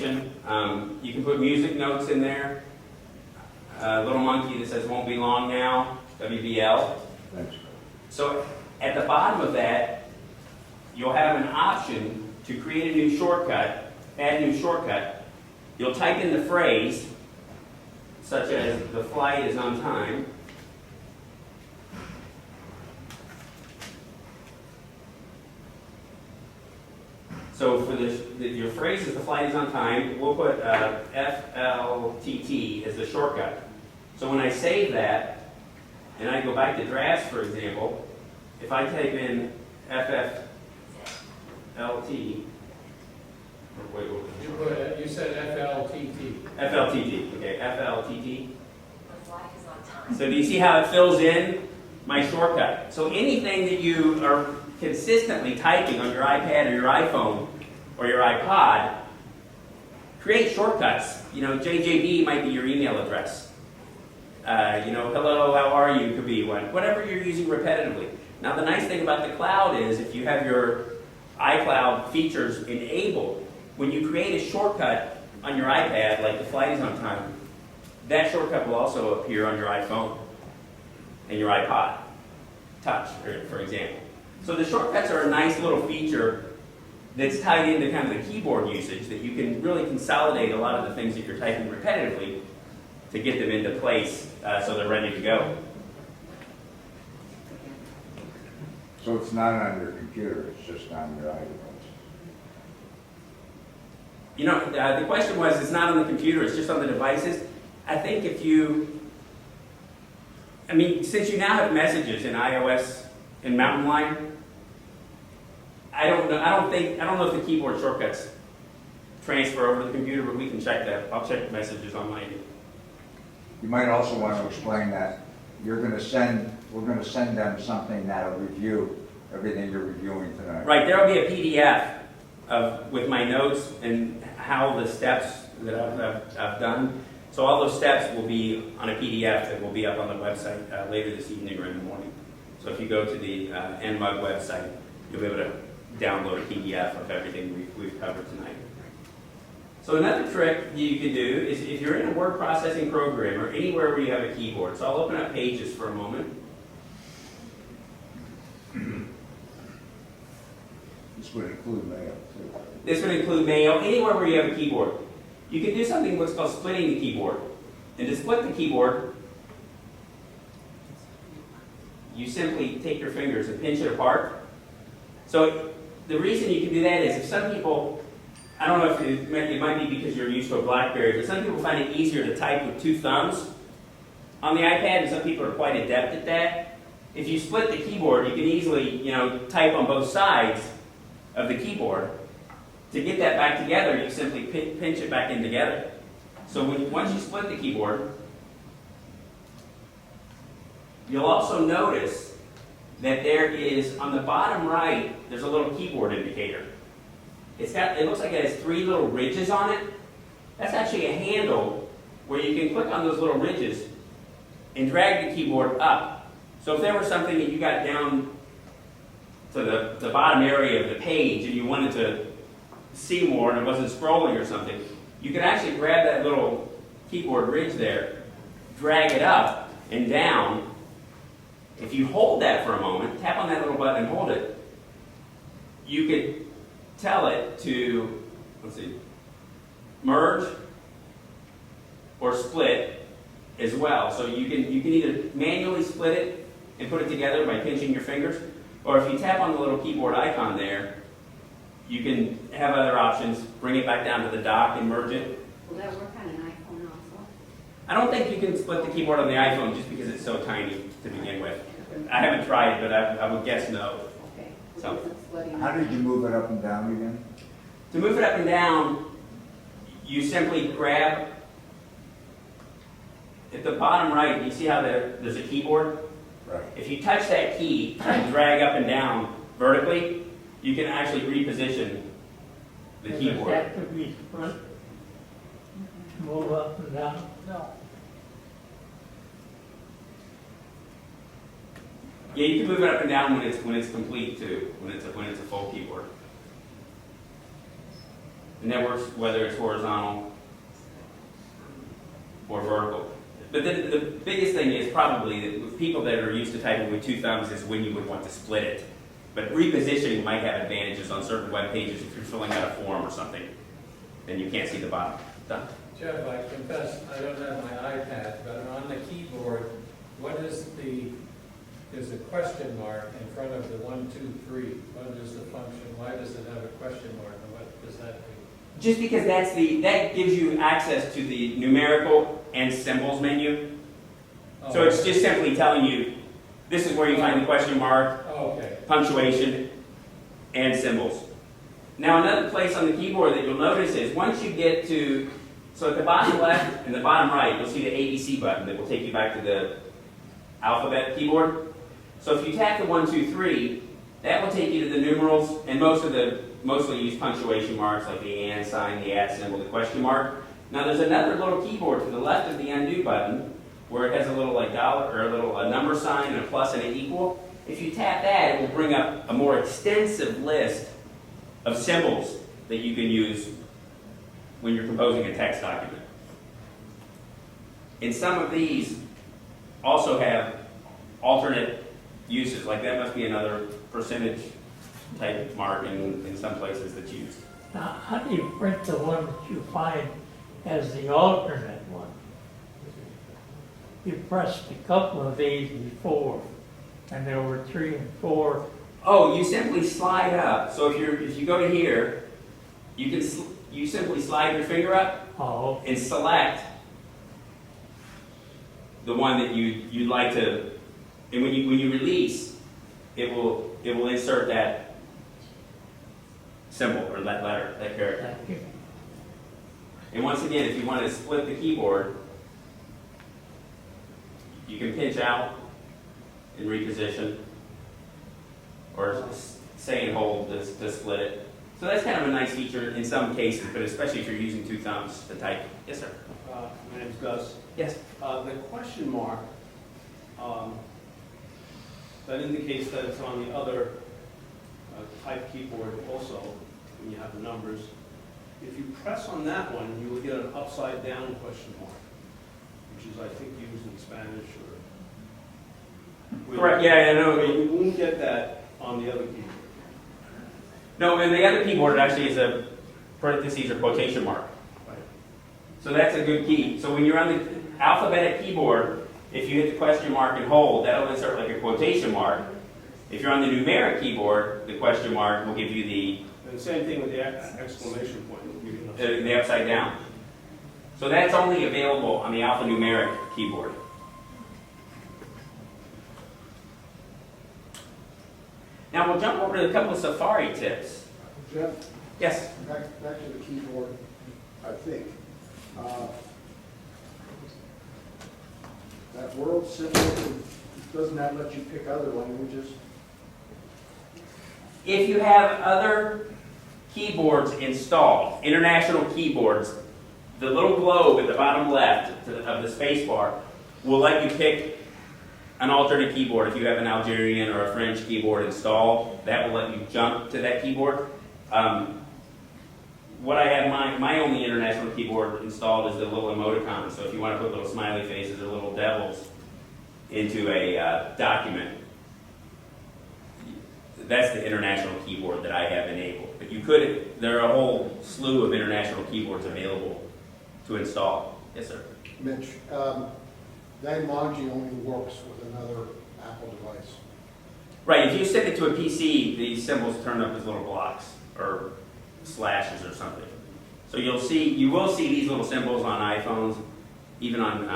You can put music notes in there. Little monkey that says won't be long now, WBL. Thanks. So at the bottom of that, you'll have an option to create a new shortcut, add a new shortcut. You'll type in the phrase, such as the flight is on time. So for your phrase is the flight is on time, we'll put FLTT as the shortcut. So when I save that, and I go back to drafts, for example, if I type in FFLT, You said FLTT. FLTT, okay, FLTT. So do you see how it fills in my shortcut? So anything that you are consistently typing on your iPad or your iPhone or your iPod, create shortcuts. You know, JJB might be your email address. Hello, how are you could be one. Whatever you're using repetitively. Now the nice thing about the cloud is if you have your iCloud features enabled, when you create a shortcut on your iPad, like the flight is on time, that shortcut will also appear on your iPhone and your iPod Touch, for example. So the shortcuts are a nice little feature that's tied into kind of the keyboard usage that you can really consolidate a lot of the things that you're typing repetitively to get them into place so they're ready to go. So it's not on your computer, it's just on your iPad. You know, the question was, it's not on the computer, it's just on the devices. I think if since you now have messages in iOS and Mountain Lion, I don't know if the keyboard shortcuts transfer over to the computer, but we can check that. I'll check the messages on my. You might also want to explain that we're going to send them something that'll review everything you're reviewing tonight. Right, there will be a PDF with my notes and how the steps that I've done. So all those steps will be on a PDF that will be up on the website later this evening or in the morning. So if you go to the NMUG website, you'll be able to download a PDF of everything we've covered tonight. So another trick you can do is if you're in a word processing program or anywhere where you have a keyboard. So I'll open up Pages for a moment. This would include mail, too. This would include mail, anywhere where you have a keyboard. You can do something what's called splitting the keyboard. And to split the keyboard, you simply take your fingers and pinch it apart. So the reason you can do that is if some people, I don't know if it might be because you're used to a BlackBerry, but some people find it easier to type with two thumbs on the iPad, and some people are quite adept at that. If you split the keyboard, you can easily, type on both sides of the keyboard. To get that back together, you simply pinch it back in together. So once you split the keyboard, you'll also notice that there is, on the bottom right, there's a little keyboard indicator. It looks like it has three little ridges on it. That's actually a handle where you can click on those little ridges and drag the keyboard up. So if there was something that you got down to the bottom area of the page and you wanted to see more and it wasn't scrolling or something, you could actually grab that little keyboard ridge there, drag it up and down. If you hold that for a moment, tap on that little button and hold it, you could tell it to, merge or split as well. So you can either manually split it and put it together by pinching your fingers, or if you tap on the little keyboard icon there, you can have other options, bring it back down to the dock and merge it. Will that work on an iPhone also? I don't think you can split the keyboard on the iPhone just because it's so tiny to begin with. I haven't tried it, but I would guess no. Okay. So, How did you move it up and down again? to move it up and down, you simply grab, at the bottom right, you see how there's a keyboard? Right. If you touch that key and drag up and down vertically, you can actually reposition the keyboard. That could be split, move up and down. No. Yeah, you can move it up and down when it's complete too, when it's a full keyboard. And that works whether it's horizontal or vertical. But then the biggest thing is probably that with people that are used to typing with two thumbs is when you would want to split it. But repositioning might have advantages on certain web pages if you're filling out a form or something. Then you can't see the bottom. Done. Jeff, I confess, I don't have my iPad, but on the keyboard, what is there's a question mark in front of the 1, 2, 3. What is the function? Why does it have a question mark, and what does that do? Just because that gives you access to the numerical and symbols menu. So it's just simply telling you, this is where you find the question mark, Okay. punctuation, and symbols. Now another place on the keyboard that you'll notice is once you get to, so at the bottom left and the bottom right, you'll see the ABC button that will take you back to the alphabet keyboard. So if you tap the 1, 2, 3, that will take you to the numerals and mostly use punctuation marks like the and sign, the at symbol, the question mark. Now there's another little keyboard to the left of the undo button where it has a little like dollar or a number sign and a plus and an equal. If you tap that, it will bring up a more extensive list of symbols that you can use when you're composing a text document. And some of these also have alternate uses, like that must be another percentage type mark in some places that's used. Now, how do you print the one that you find as the alternate one? You pressed a couple of these before, and there were 3 and 4. Oh, you simply slide up. So if you go to here, you simply slide your finger up Oh, and select the one that you'd like to. And when you release, it will insert that symbol or that letter, that character. thank you. And once again, if you want to split the keyboard, you can pinch out and reposition, or say and hold to split it. So that's kind of a nice feature in some cases, but especially if you're using two thumbs to type. Yes, sir. My name's Gus. Yes. The question mark, that indicates that it's on the other type keyboard also, when you have the numbers. If you press on that one, you will get an upside down question mark, which is, I think, used in Spanish or... Correct. Yeah, I know. You won't get that on the other keyboard. No, and the other keyboard actually is a parentheses or quotation mark. Right. So that's a good key. So when you're on the alphabetic keyboard, if you hit the question mark and hold, that'll insert like a quotation mark. If you're on the numeric keyboard, the question mark will give you And the same thing with the exclamation point. It'll give you an the upside down. So that's only available on the alphanumeric keyboard. Now we'll jump over to a couple of Safari tips. Jeff, Yes? back to the keyboard, I think. That world symbol, doesn't that let you pick other languages? If you have other keyboards installed, international keyboards, the little globe at the bottom left of the space bar will let you pick an alternate keyboard. If you have an Algerian or a French keyboard installed, that will let you jump to that keyboard. What I have my only international keyboard installed is the little emoticon. So if you want to put little smiley faces or little devils into a document, that's the international keyboard that I have enabled. But you could, there are a whole slew of international keyboards available to install. Yes, sir. Mitch, that emoji only works with another Apple device. Right, if you send it to a PC, these symbols turn up as little blocks or slashes or something. So you will see these little symbols on iPhones, even on,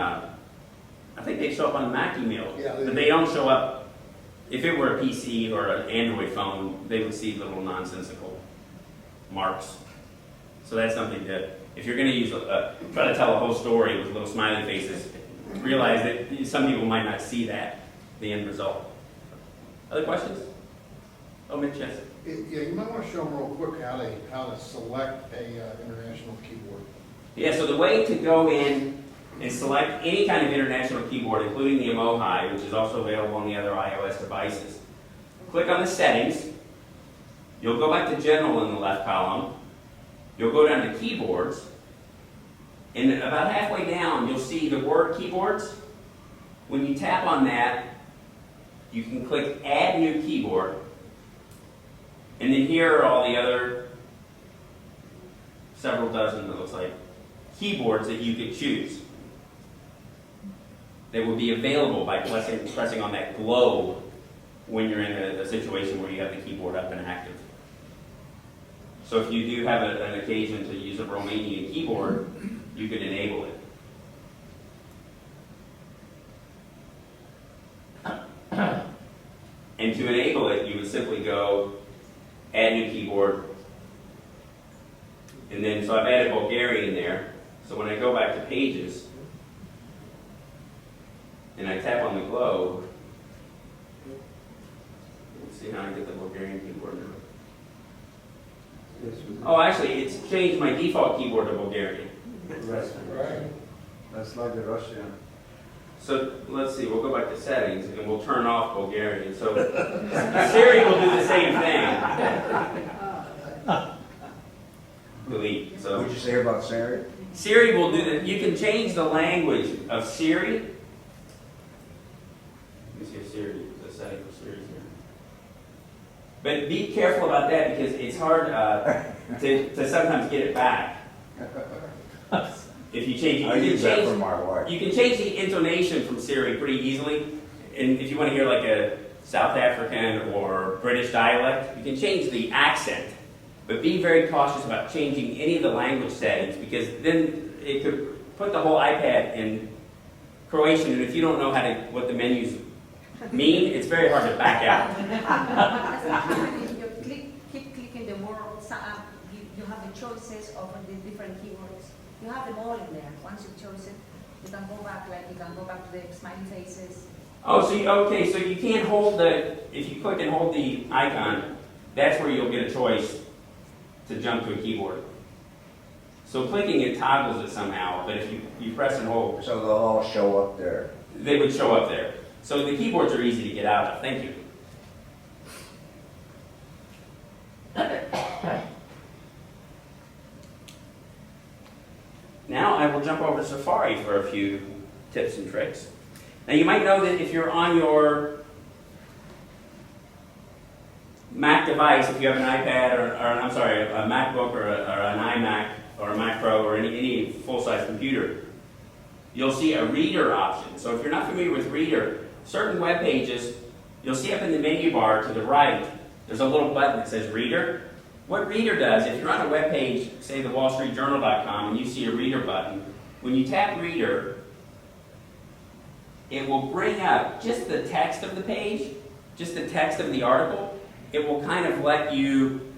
I think they show up on the Mac email, Yeah, but they don't show up. If it were a PC or an Android phone, they would see little nonsensical marks. So that's something that, if you're going to use, try to tell a whole story with little smiley faces, realize that some people might not see that, the end result. Other questions? Oh, Mitch, yes. Yeah, you might want to show them real quick how to select a international keyboard. Yeah, so the way to go in and select any kind of international keyboard, including the BOHR, which is also available on the other iOS devices, click on the settings. You'll go back to General in the left column, you'll go down to keyboards, and about halfway down, you'll see the word keyboards. When you tap on that, you can click Add New Keyboard, and then here are all the other several dozen, it looks like, keyboards that you could choose. They will be available by pressing on that globe when you're in a situation where you have the keyboard up and active. So if you do have an occasion to use a Romanian keyboard, you could enable it. And to enable it, you would simply go Add New Keyboard, and then, so I've added Bulgarian there. So when I go back to Pages, and I tap on the globe, let's see how I get the Bulgarian keyboard number. Oh, actually, it's changed my default keyboard to Bulgarian. Right. That's like the Russian. So let's see, we'll go back to settings and we'll turn off Bulgarian. So Siri will do the same thing. Delete. So What'd you say about Siri? Siri will do that. You can change the language of Siri. Let me see if Siri, the setting for Siri is here. But be careful about that because it's hard to sometimes get it back. If you change it, I use that for my wife. you can change the intonation from Siri pretty easily. And if you want to hear like a South African or British dialect, you can change the accent. But be very cautious about changing any of the language settings because then it could put the whole iPad in Croatian, and if you don't know what the menus mean, it's very hard to back out. You keep clicking the words, you have the choices of the different keywords. You have them all in there. Once you've chosen, you can go back, like you can go back to the smiley faces. Oh, so you can't hold if you click and hold the icon, that's where you'll get a choice to jump to a keyboard. So clicking it toggles it somehow, but if you press and hold, So they'll all show up there. they would show up there. So the keyboards are easy to get out of. Thank you. Now I will jump over to Safari for a few tips and tricks. Now you might know that if you're on your Mac device, if you have an iPad or I'm sorry, a MacBook or an iMac or a Mac Pro or any full-size computer, you'll see a reader option. So if you're not familiar with reader, certain web pages, you'll see up in the menu bar to the right, there's a little button that says reader. What reader does, if you're on a web page, say the wallstreetjournal.com, and you see a reader button, when you tap reader, it will bring up just the text of the page, just the text of the article. It will kind of let you,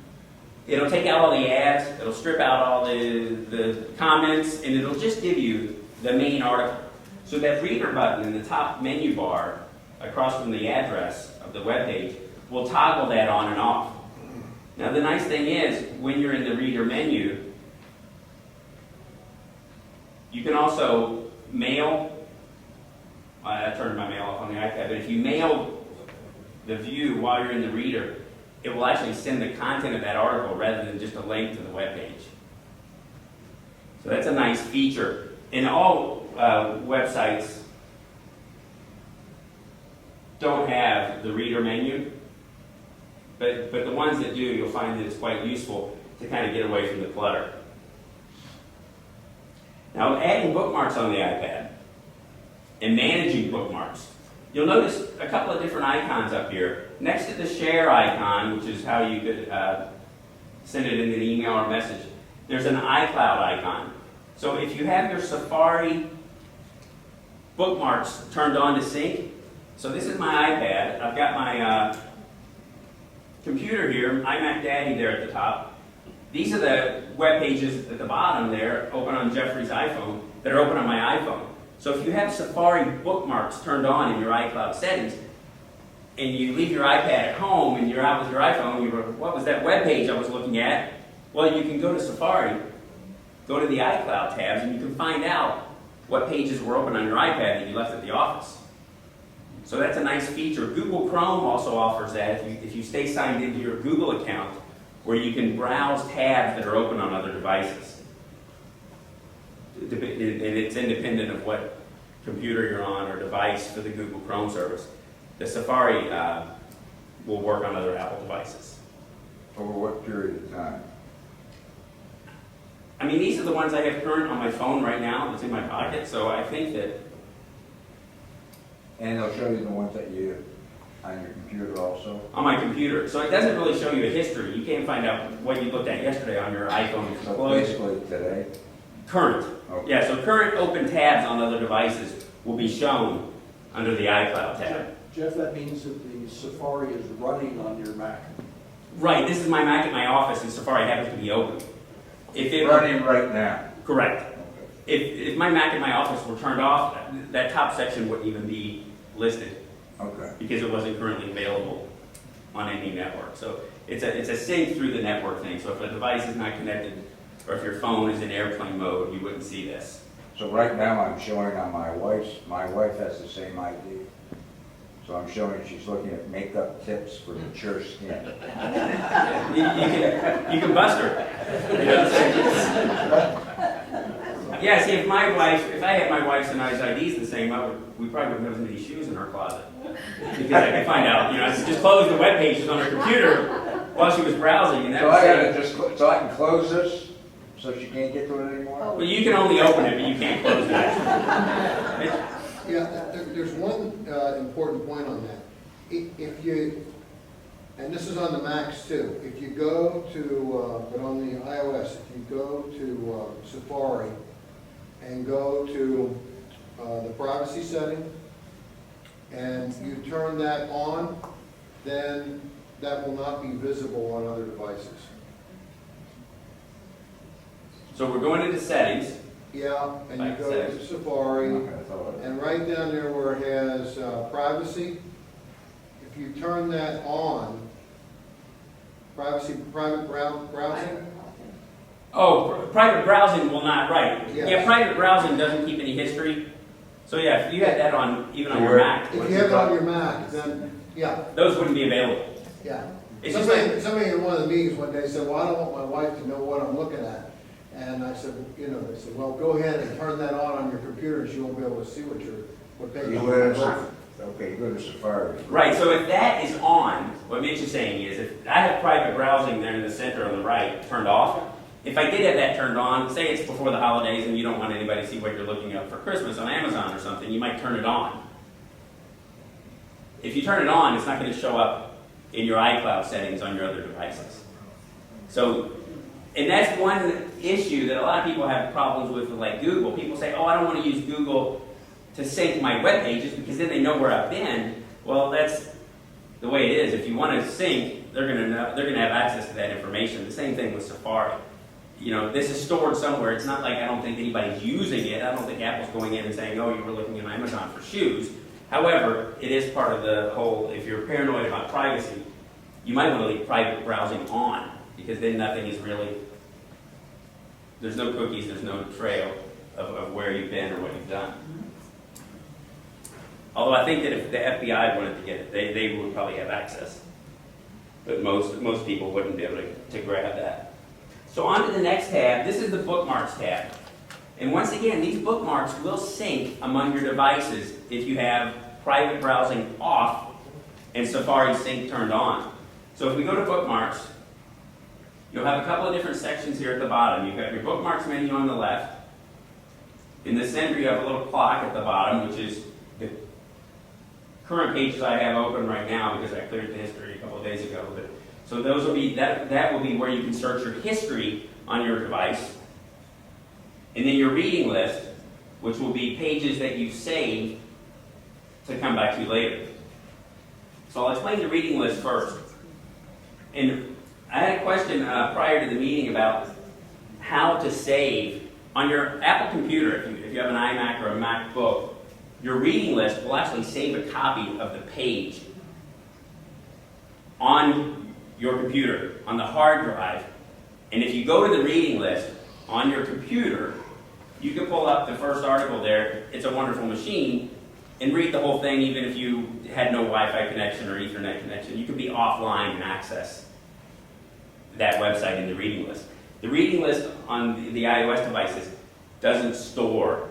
it'll take out all the ads, it'll strip out all the comments, and it'll just give you the main article. So that reader button in the top menu bar, across from the address of the web page, will toggle that on and off. Now the nice thing is, when you're in the reader menu, you can also mail. I turned my mail off on the iPad, but if you mail the view while you're in the reader, it will actually send the content of that article rather than just a link to the web page. So that's a nice feature. And all websites don't have the reader menu, but the ones that do, you'll find that it's quite useful to kind of get away from the clutter. Now, adding bookmarks on the iPad and managing bookmarks. You'll notice a couple of different icons up here. Next to the share icon, which is how you could send it in an email or message, there's an iCloud icon. So if you have your Safari bookmarks turned on to sync, so this is my iPad. I've got my computer here, iMac Daddy there at the top. These are the web pages at the bottom there, open on Jeffrey's iPhone, that are open on my iPhone. So if you have Safari bookmarks turned on in your iCloud settings, and you leave your iPad at home and you're out with your iPhone, you go, what was that web page I was looking at? Well, you can go to Safari, go to the iCloud tabs, and you can find out what pages were open on your iPad that you left at the office. So that's a nice feature. Google Chrome also offers that. If you stay signed into your Google account where you can browse tabs that are open on other devices. And it's independent of what computer you're on or device for the Google Chrome service. The Safari will work on other Apple devices. Over what period of time? I mean, these are the ones I have current on my phone right now that's in my pocket, so I think that, And they'll show you the ones that you, on your computer also? on my computer. So it doesn't really show you a history. You can't find out what you looked at yesterday on your iPhone if you So close it. basically today? Current. Okay. Yeah, so current open tabs on other devices will be shown under the iCloud tab. Jeff, that means that the Safari is running on your Mac. Right, this is my Mac at my office and Safari happens to be open. If it Running right now? Correct. If my Mac at my office were turned off, that top section wouldn't even be listed Okay. because it wasn't currently available on any network. So it's a sync through the network thing. So if a device is not connected or if your phone is in airplane mode, you wouldn't see this. So right now I'm showing on my wife has the same ID. So I'm showing she's looking at makeup tips for mature skin. You can bust her. You know what I'm saying? Yeah, see, if I had my wife's and I's IDs the same, we probably wouldn't have as many shoes in our closet. Because I could find out, I could just close the web pages on her computer while she was browsing, and that So was I gotta it. so I can close this, so she can't get to it anymore? Well, you can only open it, but you can't close it. Yeah, there's one important point on that. If you, and this is on the Macs too, if you go to, but on the iOS, if you go to Safari and go to the privacy setting and you turn that on, then that will not be visible on other devices. So we're going into settings. Yeah, and you Like go to settings. Safari. I'm not gonna throw it. And right down there where it has privacy, if you turn that on, private browsing, Oh, private browsing will not, right. Yes. Yeah, private browsing doesn't keep any history. So yeah, if you had that on, even on your Where- Mac, if you have it on your Mac, then, yeah, those wouldn't be available. yeah. It's just like, Somebody in one of the meetings one day said, well, I don't want my wife to know what I'm looking at. And I said, they said, well, go ahead and turn that on your computer and she won't be able to see what page You you're go on. to, okay, go to Safari. right, so if that is on, what Mitch is saying is, if I have private browsing there in the center on the right turned off, if I did have that turned on, say it's before the holidays and you don't want anybody to see what you're looking up for Christmas on Amazon or something, you might turn it on. If you turn it on, it's not going to show up in your iCloud settings on your other devices. So, and that's one issue that a lot of people have problems with like Google. People say, oh, I don't want to use Google to sync my web pages because then they know where I've been. Well, that's the way it is. If you want to sync, they're going to have access to that information. The same thing with Safari. This is stored somewhere. It's not like I don't think anybody's using it. I don't think Apple's going in and saying, oh, you were looking at Amazon for shoes. However, it is part of the whole, if you're paranoid about privacy, you might want to leave private browsing on because then nothing is really, there's no cookies, there's no trail of where you've been or what you've done. Although I think that if the FBI wanted to get it, they would probably have access. But most people wouldn't be able to grab that. So on to the next tab. This is the bookmarks tab. And once again, these bookmarks will sync among your devices if you have private browsing off and Safari sync turned on. So if we go to bookmarks, you'll have a couple of different sections here at the bottom. You've got your bookmarks menu on the left. In the center, you have a little clock at the bottom, which is the current pages I have open right now because I cleared the history a couple of days ago. So those will be that will be where you can search your history on your device. And then your reading list, which will be pages that you've saved to come back to later. So I'll explain the reading list first. And I had a question prior to the meeting about how to save on your Apple computer. If you have an iMac or a MacBook, your reading list will actually save a copy of the page on your computer, on the hard drive. And if you go to the reading list on your computer, you can pull up the first article there, It's a Wonderful Machine, and read the whole thing even if you had no Wi-Fi connection or Ethernet connection. You could be offline and access that website in the reading list. The reading list on the iOS devices doesn't store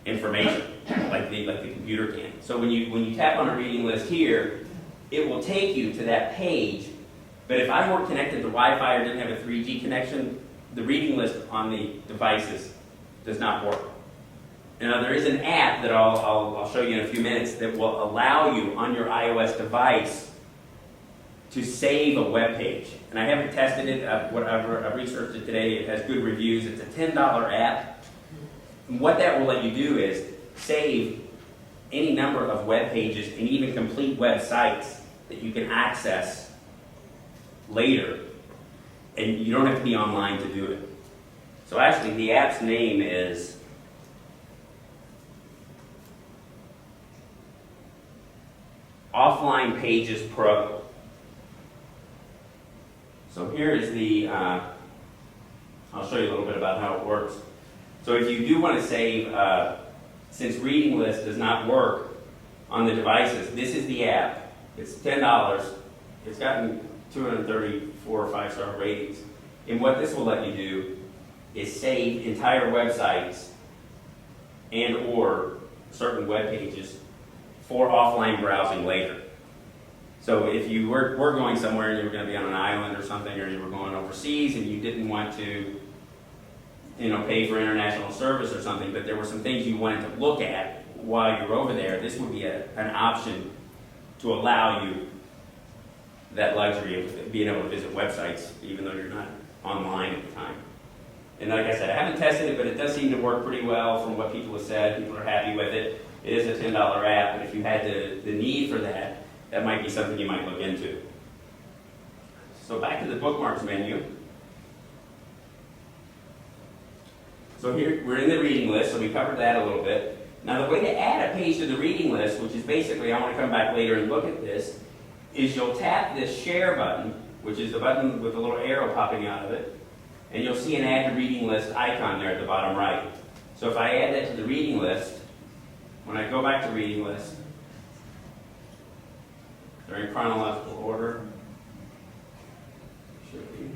information like the computer can. So when you tap on a reading list here, it will take you to that page. But if I weren't connected to Wi-Fi or didn't have a 3G connection, the reading list on the devices does not work. Now there is an app that I'll show you in a few minutes that will allow you on your iOS device to save a web page. And I haven't tested it. I've researched it today. It has good reviews. It's a $10 app. And what that will let you do is save any number of web pages and even complete websites that you can access later. And you don't have to be online to do it. So actually, the app's name is Offline Pages Pro. So here is the, I'll show you a little bit about how it works. So if you do want to save, since reading list does not work on the devices, this is the app. It's $10. It's gotten 234 or 5-star ratings. And what this will let you do is save entire websites and or certain web pages for offline browsing later. So if you were going somewhere and you were going to be on an island or something, or you were going overseas and you didn't want to, pay for international service or something, but there were some things you wanted to look at while you were over there, this would be an option to allow you that luxury of being able to visit websites, even though you're not online at the time. And like I said, I haven't tested it, but it does seem to work pretty well from what people have said. People are happy with it. It is a $10 app, and if you had the need for that, that might be something you might look into. So back to the bookmarks menu. So here, we're in the reading list, so we covered that a little bit. Now the way to add a page to the reading list, which is basically, I want to come back later and look at this, is you'll tap this share button, which is the button with a little arrow popping out of it, and you'll see an add to reading list icon there at the bottom right. So if I add that to the reading list, when I go back to reading list, they're in chronological order. Should be.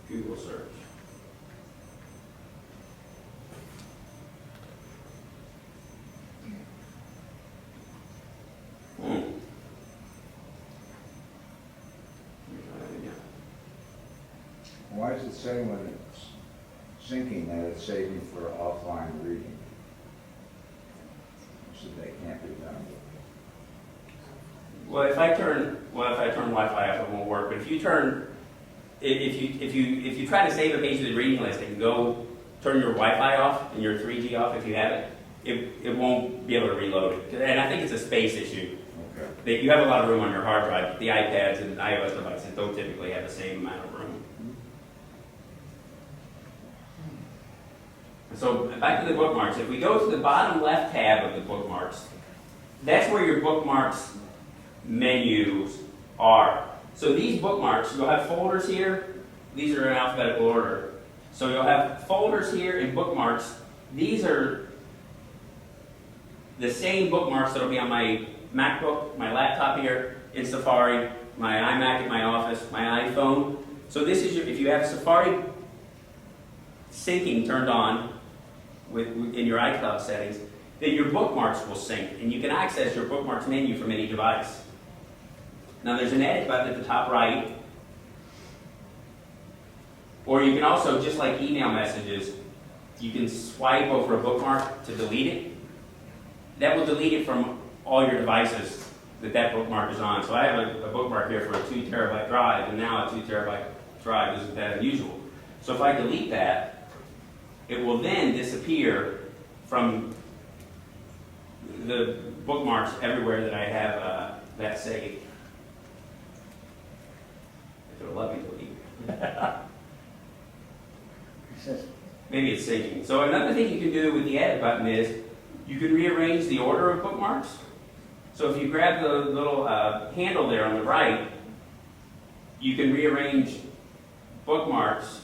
Google search. Why does it say when it's syncing that it's saving for offline reading? So they can't be done. Well, if I turn Wi-Fi off, it won't work. But if you if you try to save a page to the reading list and go turn your Wi-Fi off and your 3G off if you have it, it won't be able to reload it. And I think it's a space issue. Okay. You have a lot of room on your hard drive. The iPads and iOS devices don't typically have the same amount of room. So back to the bookmarks. If we go to the bottom left tab of the bookmarks, that's where your bookmarks menus are. So these bookmarks, you'll have folders here. These are in alphabetical order. So you'll have folders here and bookmarks. These are the same bookmarks that will be on my MacBook, my laptop here in Safari, my iMac at my office, my iPhone. So this is if you have Safari syncing turned on in your iCloud settings, then your bookmarks will sync, and you can access your bookmarks menu from any device. Now there's an edit button at the top right, or you can also, just like email messages, you can swipe over a bookmark to delete it. That will delete it from all your devices that bookmark is on. So I have a bookmark here for a 2 terabyte drive, and now a 2 terabyte drive isn't that unusual. So if I delete that, it will then disappear from the bookmarks everywhere that I have that saved. If it'll let me delete. Maybe it's syncing. So another thing you can do with the edit button is you can rearrange the order of bookmarks. So if you grab the little handle there on the right, you can rearrange bookmarks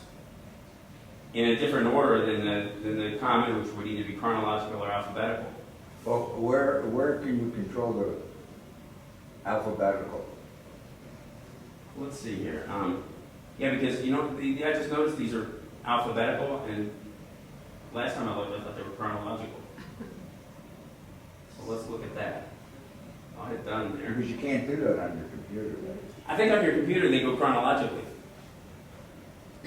in a different order than the common, which would either be chronological or alphabetical. Well, where can you control alphabetical. Let's see here. Yeah, because I just noticed these are alphabetical, and last time I looked, I thought they were chronological. So let's look at that. I had done there. Because you can't do that on your computer. I think on your computer they go chronologically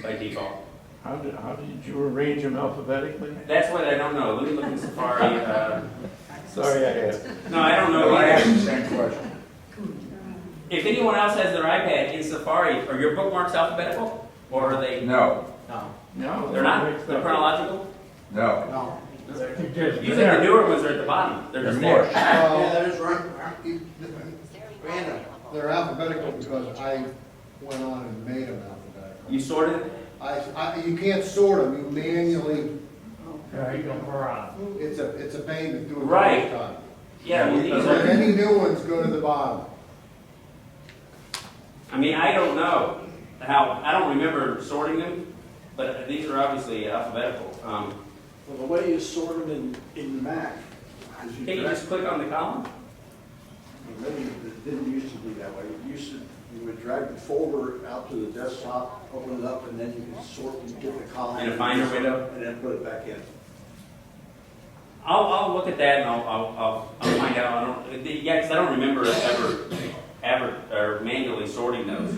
by default. How did you arrange them alphabetically? That's what I don't know. Let me look in Safari. Sorry, I asked. No, I don't know No, I either. asked the same question. If anyone else has their iPad in Safari, are your bookmarks alphabetical? Or are they? No, No. They're not? They're chronological? no. No. They're just Usually the newer ones are at the bottom. They're just They're there. Yeah, that is right. Random. They're alphabetical because I went on and made them alphabetical. You sorted it? You can't sort them, you manually, Right, go around. it's a pain to do it Right. every time. Yeah, well, these So are, any new ones go to the bottom. I mean, I don't know I don't remember sorting them, but these are obviously alphabetical. Well, the way you sort them in Mac is Can you just click on the column? maybe it didn't used to be that way. It used to, you would drag the folder out to the desktop, open it up, and then you could sort and get the column. In a Finder window? And then put it back in. I'll look at that and I'll find out. Yeah, because I don't remember ever or manually sorting those.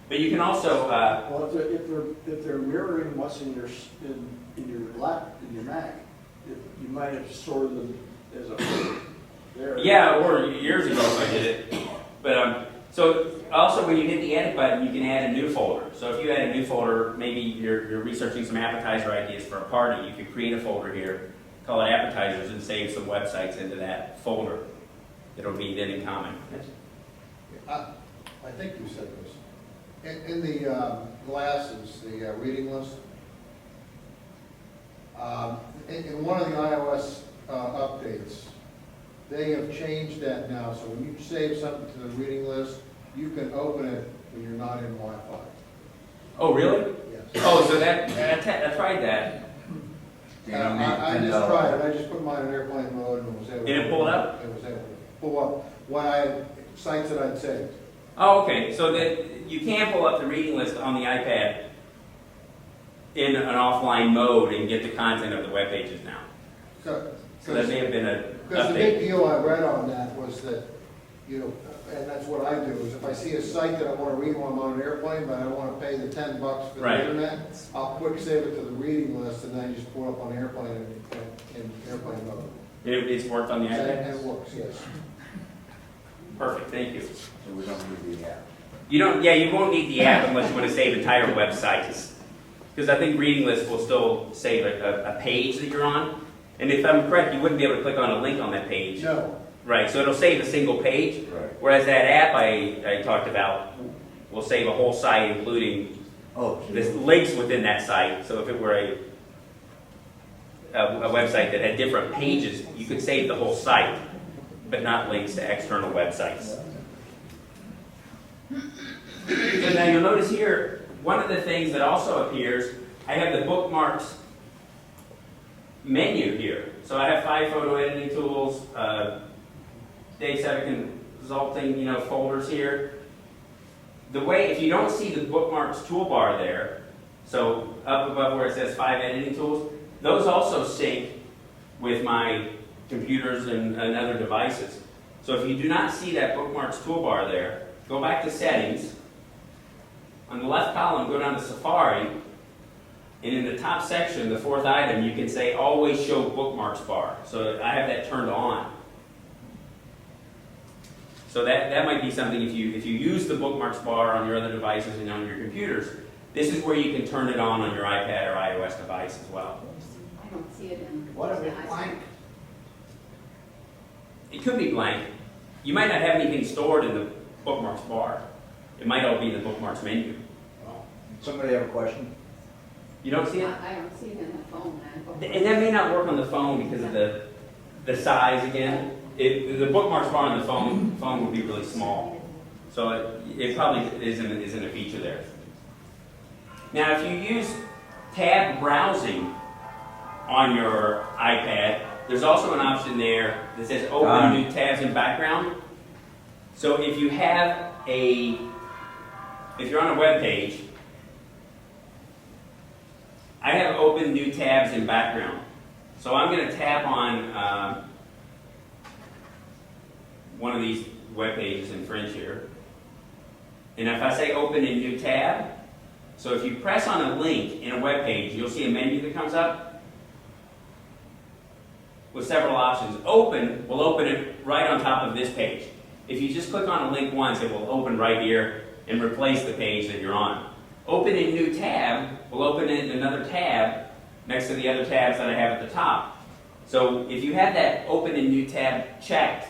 But you can also, Well, if they're mirroring what's in your Mac, you might have sorted them as a folder there. yeah, or years ago I did it. But so also when you hit the edit button, you can add a new folder. So if you add a new folder, maybe you're researching some appetizer ideas for a party, you could create a folder here, call it appetizers, and save some websites into that folder. It'll be then in common. I think you said this. In the glasses, the reading list, in one of the iOS updates, they have changed that now, so when you save something to the reading list, you can open it when you're not in Wi-Fi. Oh, really? Yes. Oh, so I tried that. You don't need I just $10. tried it, I just put mine in airplane mode and was able. Did it pull it up? It was able to pull up sites that I'd saved. Oh, okay. So that you can pull up the reading list on the iPad in an offline mode and get the content of the web pages now. So that may have been an Because the big update. deal I read on that was that, and that's what I do, is if I see a site that I want to read while I'm on an airplane, but I don't want to pay the $10 for the Right. internet, I'll quick save it to the reading list and then just pull it up on the airplane in airplane mode. It's worked on the And iPad? it works, yes. Perfect, thank you. So we don't need the app. You won't need the app unless you want to save entire websites. Because I think reading list will still save a page that you're on. And if I'm correct, you wouldn't be able to click on a link on that page. No, Right, so it'll save a single page. Right. Whereas that app I talked about will save a whole site, including Oh, the links within that site. So if it were a website that had different pages, you could save the whole site, but not links to external websites. So now you'll notice here, one of the things that also appears, I have the bookmarks menu here. So I have 5 photo editing tools, Dave Sevican Consulting, folders here. The way, if you don't see the bookmarks toolbar there, so up above where it says 5 editing tools, those also sync with my computers and other devices. So if you do not see that bookmarks toolbar there, go back to settings. On the left column, go down to Safari, and in the top section, the 4th item, you can say always show bookmarks bar. So I have that turned on. So that might be something if you use the bookmarks bar on your other devices and on your computers, this is where you can turn it on your iPad or iOS device as well. I don't see it in. What if it's blank? It could be blank. You might not have anything stored in the bookmarks bar. It might all be in the bookmarks menu. Somebody have a question? You don't see it? I don't see it in the phone, man. And that may not work on the phone because of the size again. The bookmarks bar on the phone would be really small. So it probably isn't a feature there. Now if you use tab browsing on your iPad, there's also an option there that says open new tabs in background. So if you have if you're on a web page, I have open new tabs in background. So I'm going to tap on one of these web pages in French here. And if I say open in new tab, so if you press on a link in a web page, you'll see a menu that comes up with several options. Open will open it right on top of this page. If you just click on a link once, it will open right here and replace the page that you're on. Open in new tab will open in another tab next to the other tabs that I have at the top. So if you have that open in new tab checked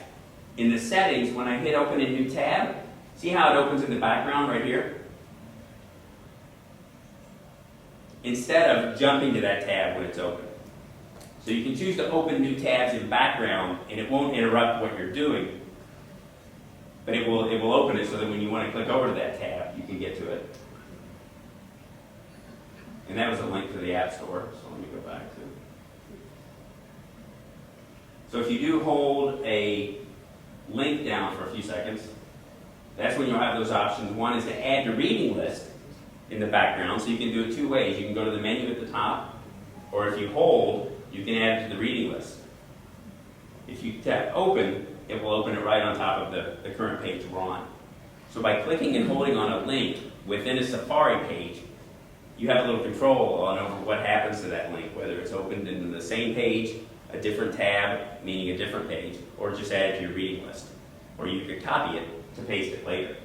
in the settings, when I hit open in new tab, see how it opens in the background right here? Instead of jumping to that tab when it's open. So you can choose to open new tabs in background and it won't interrupt what you're doing. But it will open it so that when you want to click over to that tab, you can get to it. And that was a link to the App Store, so let me go back to. So if you do hold a link down for a few seconds, that's when you'll have those options. One is to add to reading list in the background, so you can do it two ways. You can go to the menu at the top, or if you hold, you can add it to the reading list. If you tap open, it will open it right on top of the current page we're on. So by clicking and holding on a link within a Safari page, you have a little control on over what happens to that link, whether it's opened in the same page, a different tab, meaning a different page, or just add it to your reading list. Or you could copy it to paste it later.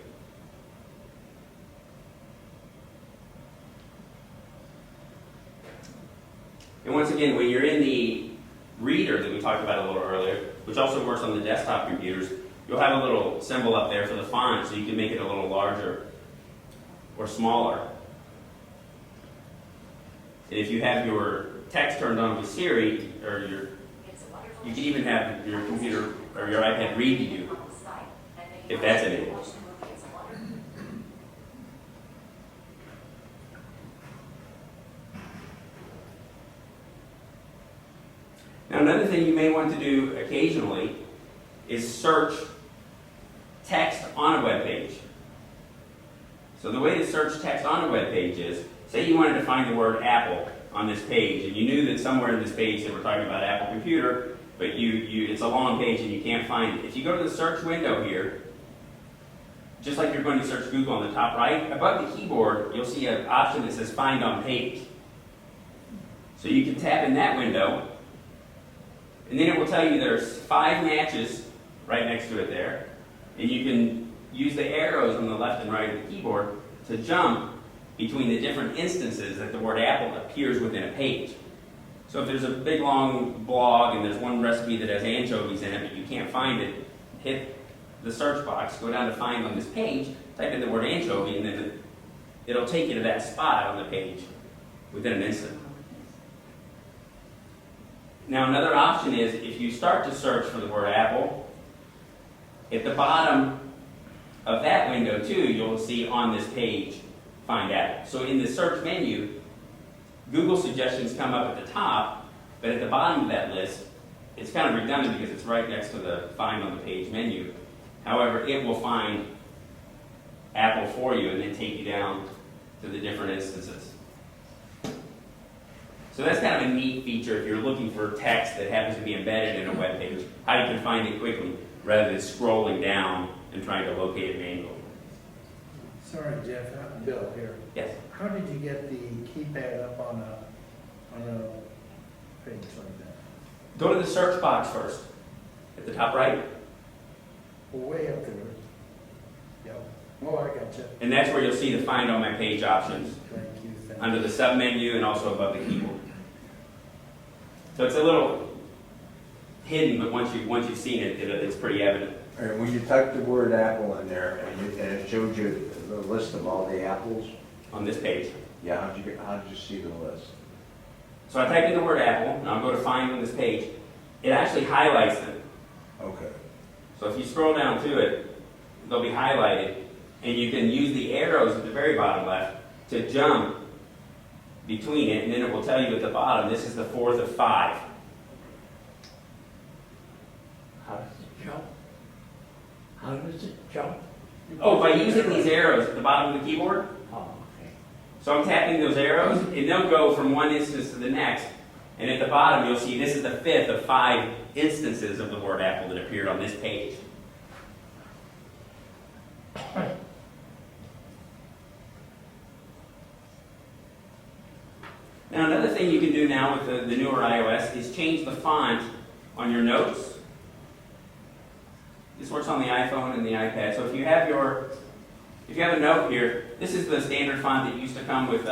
And once again, when you're in the reader that we talked about a little earlier, which also works on the desktop computers, you'll have a little symbol up there for the font, so you can make it a little larger or smaller. And if you have your text turned on with Siri, or you can even have your computer or your iPad read to you, if that's enabled. Now, another thing you may want to do occasionally is search text on a web page. So the way to search text on a web page is, say you wanted to find the word Apple on this page, and you knew that somewhere in this page they were talking about Apple computer, but it's a long page and you can't find it. If you go to the search window here, just like you're going to search Google on the top right, above the keyboard, you'll see an option that says Find on Page. So you can tap in that window, and then it will tell you there's 5 matches right next to it there, and you can use the arrows on the left and right of the keyboard to jump between the different instances that the word Apple appears within a page. So if there's a big long blog and there's one recipe that has anchovies in it, but you can't find it, hit the search box, go down to Find on this page, type in the word anchovy, and then it'll take you to that spot on the page within an instant. Now, another option is if you start to search for the word Apple, at the bottom of that window too, you'll see on this page, Find Apple. So in the search menu, Google suggestions come up at the top, but at the bottom of that list, it's kind of redundant because it's right next to the Find on the Page menu. However, it will find Apple for you and then take you down to the different instances. So that's kind of a neat feature if you're looking for text that happens to be embedded in a web page, how you can find it quickly rather than scrolling down and trying to locate it manually. Sorry, Jeff, Bill here. Yes. How did you get the keypad up on a page like that? Go to the search box first, at the top right, Way up there. Yep. Oh, I got you. and that's where you'll see the Find on My Page options Thank you. under the sub-menu and also above the keyboard. So it's a little hidden, but once you've seen it, it's pretty evident. All right, when you type the word Apple in there and it showed you the list of all the apples, On this page. yeah, how did you see the list? So I type in the word Apple, and I'll go to Find on this page. It actually highlights them. Okay. So if you scroll down to it, they'll be highlighted, and you can use the arrows at the very bottom left to jump between it, and then it will tell you at the bottom, this is the 4th of 5. How does it jump? How does it jump? Oh, by using these arrows at the bottom of the keyboard. Oh, okay. So I'm tapping those arrows, and they'll go from one instance to the next. And at the bottom, you'll see this is the 5th of 5 instances of the word apple that appeared on this page. Now, another thing you can do now with the newer iOS is change the font on your notes. This works on the iPhone and the iPad. So if you have a note here, this is the standard font that used to come with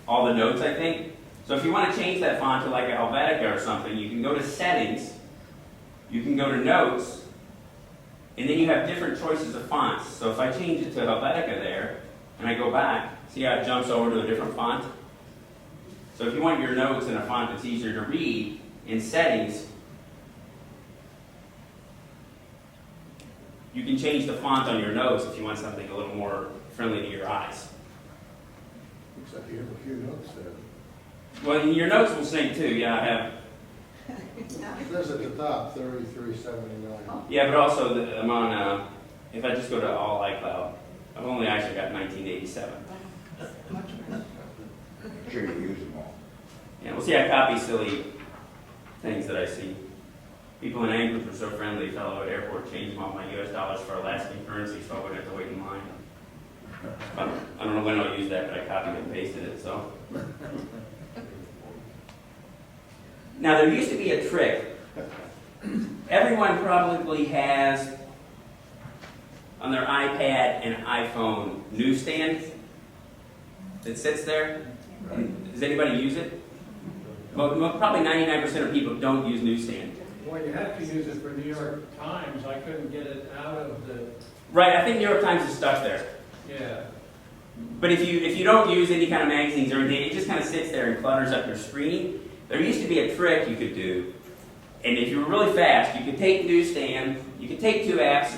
all the notes, I think. So if you want to change that font to like a Helvetica or something, you can go to Settings, you can go to Notes, and then you have different choices of fonts. So if I change it to Helvetica there, and I go back, see how it jumps over to a different font? So if you want your notes in a font that's easier to read, in Settings, you can change the font on your notes if you want something a little more friendly to your eyes. Except you have a few notes there. Well, your notes will sync too. Yeah, I have. It says at the top, 3379. Yeah, but also I'm on. If I just go to all iCloud, I've only actually got 1987. I'm sure you use them all. Yeah, we'll see. I copy silly things that I see. People in Anchorage were so friendly. Fellow at airport changed all my U.S. dollars for Alaskan currency, so I wouldn't have to wait in line. I don't know when I'll use that, but I copied and pasted it. So. Now, there used to be a trick. Everyone probably has on their iPad and iPhone newsstand that sits there. Does anybody use it? Well, probably 99% of people don't use newsstand. Well, you have to use it for New York Times. I couldn't get it out of the, Right, I think New York Times is stuck there. yeah. But if you don't use any kind of magazines or anything, it just kind of sits there and clutters up your screen. There used to be a trick you could do, and if you were really fast, you could take Newsstand, you could take 2 apps.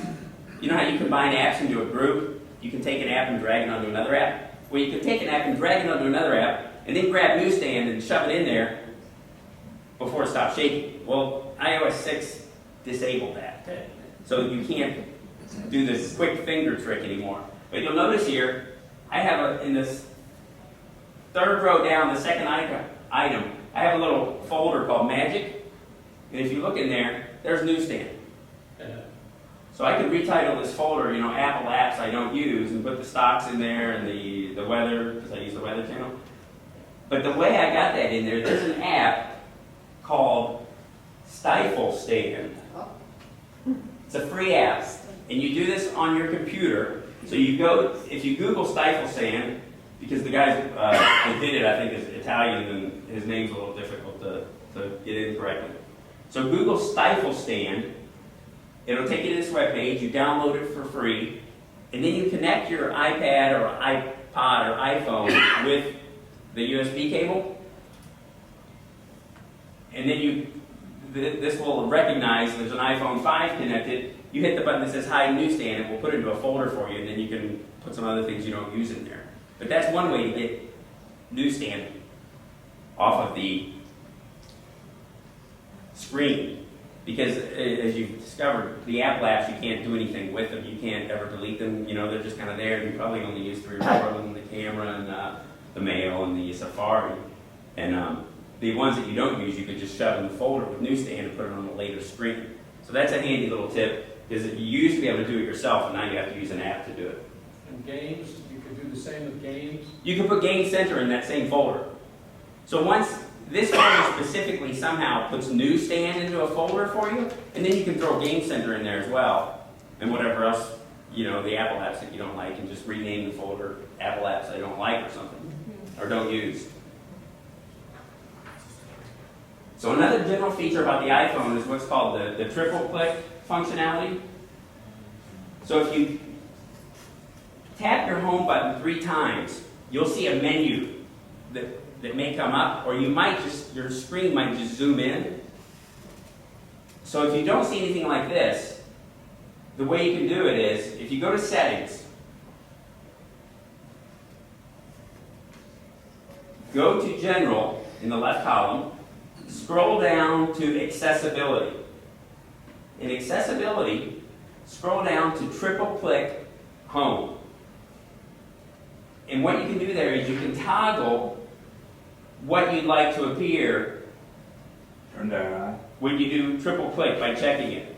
You know how you combine apps into a group? You can take an app and drag it onto another app. Well, you could take an app and drag it onto another app, and then grab Newsstand and shove it in there before it stops shaking. Well, iOS 6 disabled that. So you can't do this quick finger trick anymore. But you'll notice here, I have in this 3rd row down, the 2nd item, I have a little folder called Magic. And if you look in there, there's Newsstand. So I could retitle this folder, Apple apps I don't use, and put the stocks in there and the weather, because I use the Weather Channel. But the way I got that in there, there's an app called Stifle Stand. It's a free app. And you do this on your computer. So if you Google Stifle Stand, because the guy who did it, I think, is Italian, and his name's a little difficult to get in correctly. So Google Stifle Stand. It'll take you to this webpage. You download it for free, and then you connect your iPad or iPod or iPhone with the USB cable, and then this will recognize there's an iPhone 5 connected. You hit the button that says Hide Newsstand, and we'll put it into a folder for you, and then you can put some other things you don't use in there. But that's one way to get Newsstand off of the screen. Because as you've discovered, the Apple apps, you can't do anything with them. You can't ever delete them. They're just kind of there. You probably only use 3 or 4 of them, the camera and the mail and the Safari. And the ones that you don't use, you could just shove in the folder with Newsstand and put it on the later screen. So that's a handy little tip, because you used to be able to do it yourself, and now you have to use an app to do it. And games, you could do the same with games. You can put Game Center in that same folder. So once this folder specifically somehow puts Newsstand into a folder for you, and then you can throw Game Center in there as well, and whatever else, the Apple apps that you don't like, and just rename the folder Apple apps I don't like or something, or don't use. So another general feature about the iPhone is what's called the triple click functionality. So if you tap your home button 3 times, you'll see a menu that may come up, or your screen might just zoom in. So if you don't see anything like this, the way you can do it is, if you go to Settings, go to General in the left column, scroll down to Accessibility. In Accessibility, scroll down to triple click home. And what you can do there is you can toggle what you'd like to appear Turn that on. when you do triple click by checking it.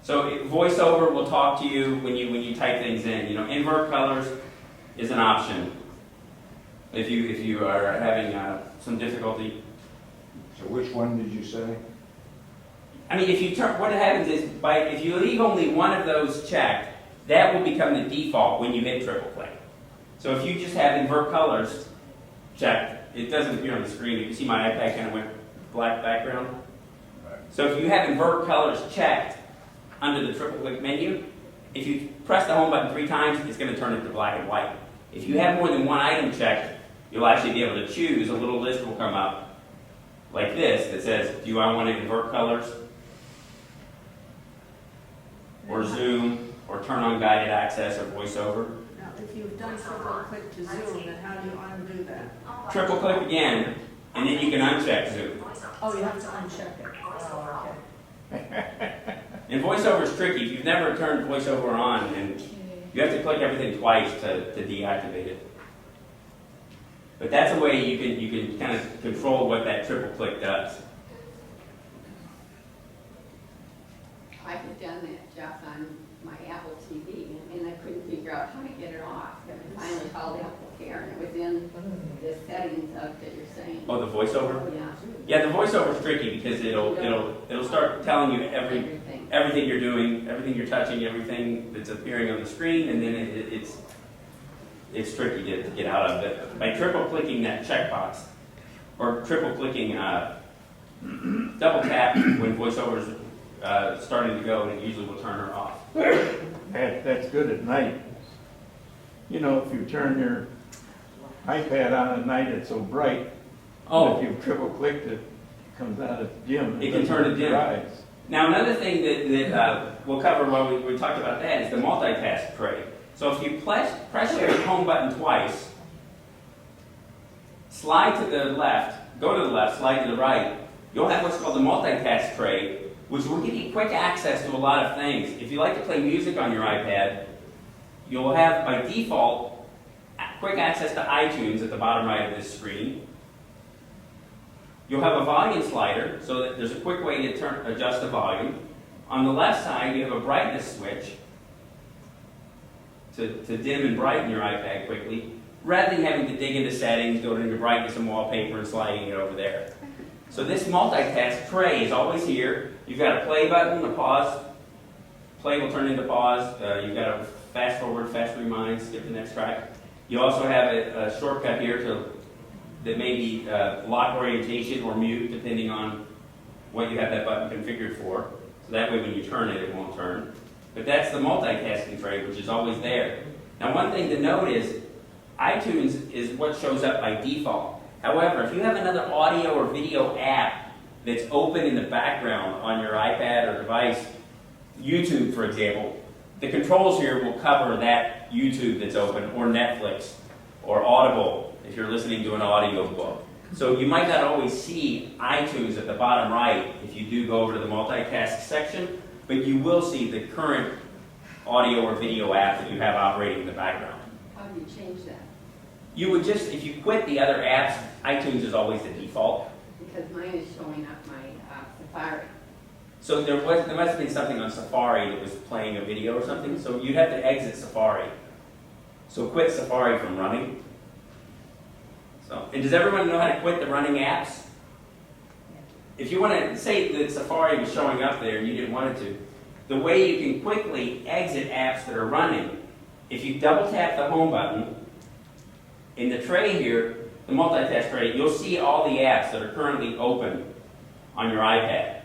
So VoiceOver will talk to you when you type things in. You know, invert colors is an option if you are having some difficulty. So which one did you say? I mean, if you turn, what happens is if you leave only one of those checked, that will become the default when you hit triple click. So if you just have invert colors checked, it doesn't appear on the screen. You can see my iPad kind of went black background. So if you have invert colors checked under the triple click menu, if you press the home button 3 times, it's going to turn it to black and white. If you have more than one item checked, you'll actually be able to choose. A little list will come up like this that says, do I want to invert colors, or zoom, or turn on guided access or voiceover? Now, if you've done triple click to zoom, then how do you undo that? Triple click again, and then you can uncheck zoom. Oh, you have to uncheck it. Oh, okay. And voiceover is tricky. If you've never turned voiceover on, and you have to click everything twice to deactivate it. But that's a way you can kind of control what that triple click does. I had done that, Jeff, on my Apple TV, and I couldn't figure out how to get it off. And I finally called Apple Care, and it was in the settings of that you're saying. Oh, the voiceover? Yeah. Yeah, the voiceover is tricky because it'll start telling you everything you're doing, everything you're touching, everything that's appearing on the screen, and then it's tricky to get out of it. By triple clicking that checkbox, or triple clicking, double tap when voiceover's starting to go, and it usually will turn her off. That's good at night. You know, if you turn your iPad on at night, it's so bright. Oh. If you triple clicked it, it comes out as dim. It can turn to dim. Eyes. Now, another thing that we'll cover while we talked about that is the multitask tray. So if you press your home button twice, slide to the left, go to the left, slide to the right, you'll have what's called the multitask tray, which will give you quick access to a lot of things. If you like to play music on your iPad, you'll have, by default, quick access to iTunes at the bottom right of this screen. You'll have a volume slider, so that there's a quick way to adjust the volume. On the left side, you have a brightness switch to dim and brighten your iPad quickly, rather than having to dig into settings, go into brightness and wallpaper, and sliding it over there. So this multitask tray is always here. You've got a play button, a pause. Play will turn into pause. You've got a fast forward, fast rewind, skip the next track. You also have a shortcut here that may be lock orientation or mute, depending on what you have that button configured for. So that way when you turn it, it won't turn. But that's the multitasking tray, which is always there. Now, one thing to note is iTunes is what shows up by default. However, if you have another audio or video app that's open in the background on your iPad or device, YouTube, for example, the controls here will cover that YouTube that's open, or Netflix, or Audible, if you're listening to an audio book. So you might not always see iTunes at the bottom right if you do go over to the multitask section, but you will see the current audio or video app that you have operating in the background. How do you change that? You would just, if you quit the other apps, iTunes is always the default. Because mine is showing up my Safari. So there must have been something on Safari that was playing a video or something, so you'd have to exit Safari. So quit Safari from running. And does everyone know how to quit the running apps? If you want to say that Safari was showing up there and you didn't want it to, the way you can quickly exit apps that are running, if you double tap the home button, in the tray here, the multitask tray, you'll see all the apps that are currently open on your iPad.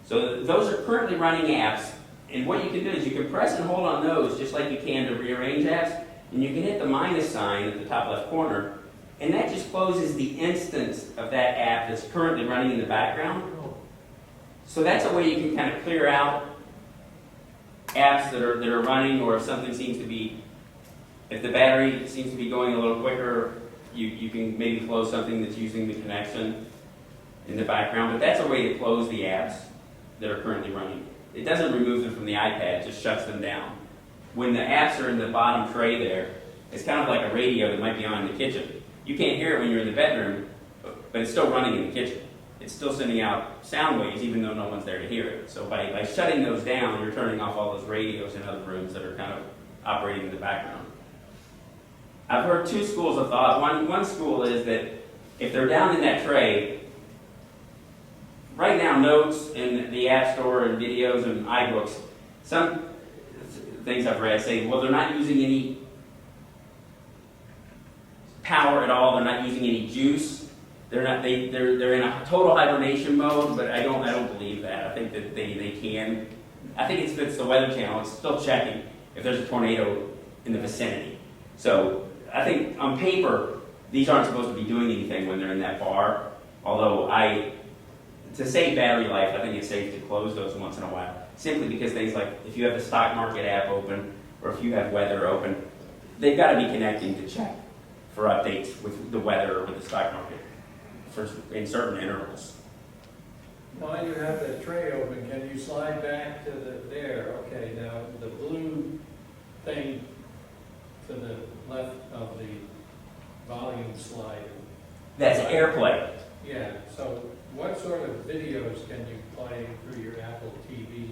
So those are currently running apps, and what you can do is you can press and hold on those just like you can to rearrange apps, and you can hit the minus sign at the top left corner, and that just closes the instance of that app that's currently running in the background. So that's a way you can kind of clear out apps that are running, or if something seems to be, if the battery seems to be going a little quicker, you can maybe close something that's using the connection in the background. But that's a way to close the apps. that are currently running. It doesn't remove them from the iPad, it just shuts them down. When the apps are in the bottom tray there, it's kind of like a radio that might be on in the kitchen. You can't hear it when you're in the bedroom, but it's still running in the kitchen. It's still sending out sound waves even though no one's there to hear it. So by shutting those down, you're turning off all those radios in other rooms that are kind of operating in the background. I've heard two schools of thought. One school is that if they're down in that tray, right now notes in the App Store and videos and iBooks, some things I've read say, well, they're not using any power at all. They're not using any juice. They're in a total hibernation mode, but I don't believe that. I think that they can. I think if it's the Weather Channel, it's still checking if there's a tornado in the vicinity. So I think on paper, these aren't supposed to be doing anything when they're in that bar. Although to save battery life, I think it's safe to close those once in a while. Simply because things like if you have the stock market app open, or if you have weather open, they've got to be connecting to check for updates with the weather or with the stock market in certain intervals. While you have that tray open, can you slide back to there? Okay, now the blue thing to the left of the volume slider. That's AirPlay. Yeah, so what sort of videos can you play through your Apple TV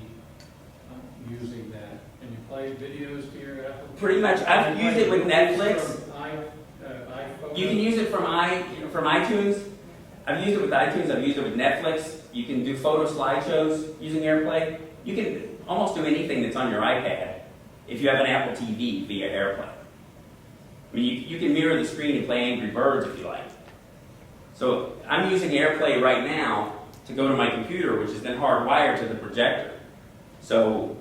using that? Can you play videos to your Apple TV? Pretty much. I've used it with Netflix. From iPhone? You can use it from iTunes. I've used it with iTunes. I've used it with Netflix. You can do photo slideshows using AirPlay. You can almost do anything that's on your iPad if you have an Apple TV via AirPlay. I mean, you can mirror the screen and play Angry Birds if you like. So I'm using AirPlay right now to go to my computer, which is then hardwired to the projector. So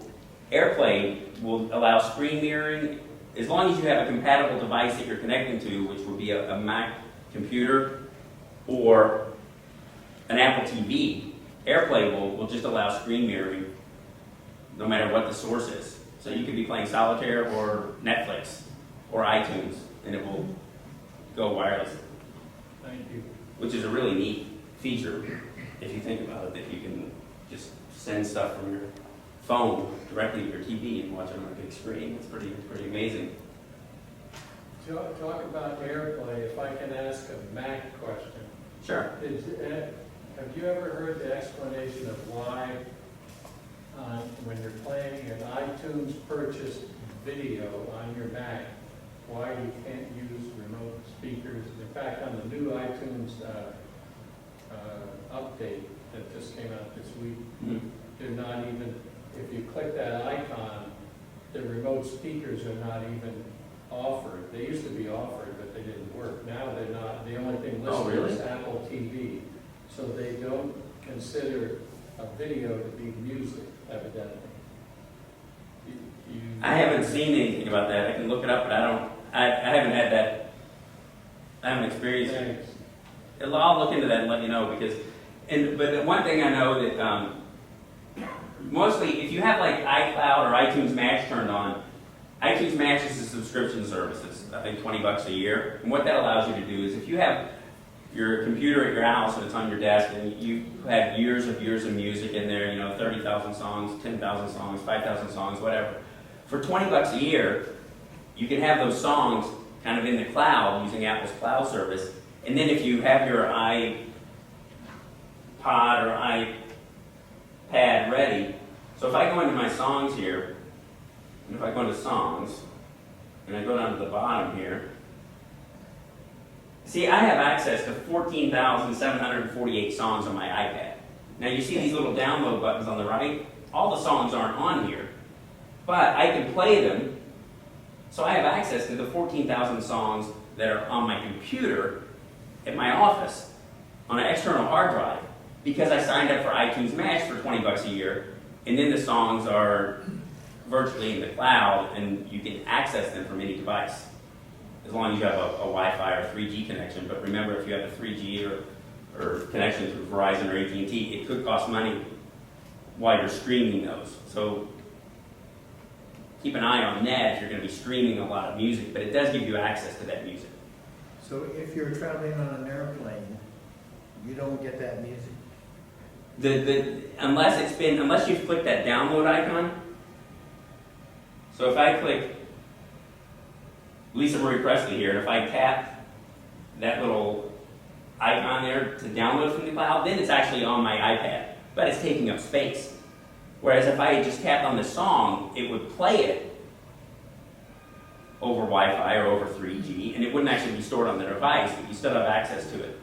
AirPlay will allow screen mirroring as long as you have a compatible device that you're connecting to, which would be a Mac computer or an Apple TV. AirPlay will just allow screen mirroring no matter what the source is. So you could be playing Solitaire or Netflix or iTunes, and it will go wireless. Thank you. Which is a really neat feature, if you think about it, that you can just send stuff from your phone directly to your TV and watch it on a big screen. It's pretty amazing. Talk about AirPlay, if I can ask a Mac question. Sure. Have you ever heard the explanation of why, when you're playing an iTunes purchased video on your Mac, why you can't use remote speakers? In fact, on the new iTunes update that just came out this week, they're not even, if you click that icon, the remote speakers are not even offered. They used to be offered, but they didn't work. Now they're not. The only thing listed is Apple TV. So they don't consider a video to be music, evidently. I haven't seen anything about that. I can look it up, but I haven't had that. I haven't experienced it. I'll look into that and let you know but the one thing I know that mostly if you have like iCloud or iTunes Match turned on, iTunes Match is a subscription service. It's I think $20 a year. And what that allows you to do is if you have your computer at your house and it's on your desk and you have years of music in there, 30,000 songs, 10,000 songs, 5,000 songs, whatever. For $20 a year, you can have those songs kind of in the cloud using Apple's cloud service. And then if you have your iPod or iPad ready, so if I go into my songs here, and if I go into songs, and I go down to the bottom here, see, I have access to 14,748 songs on my iPad. Now you see these little download buttons on the right? All the songs aren't on here, but I can play them, so I have access to the 14,000 songs that are on my computer at my office on an external hard drive because I signed up for iTunes Match for $20 a year, and then the songs are virtually in the cloud and you can access them from any device as long as you have a Wi-Fi or 3G connection. But remember, if you have a 3G or connection through Verizon or AT&T, it could cost money while you're streaming those. So keep an eye on that if you're going to be streaming a lot of music, but it does give you access to that music. So if you're traveling on an airplane, you don't get that music? Unless you've clicked that download icon. So if I click Lisa Marie Presley here, and if I tap that little icon there to download from the cloud, then it's actually on my iPad, but it's taking up space. Whereas if I had just tapped on the song, it would play it over Wi-Fi or over 3G, and it wouldn't actually be stored on the device, but you still have access to it.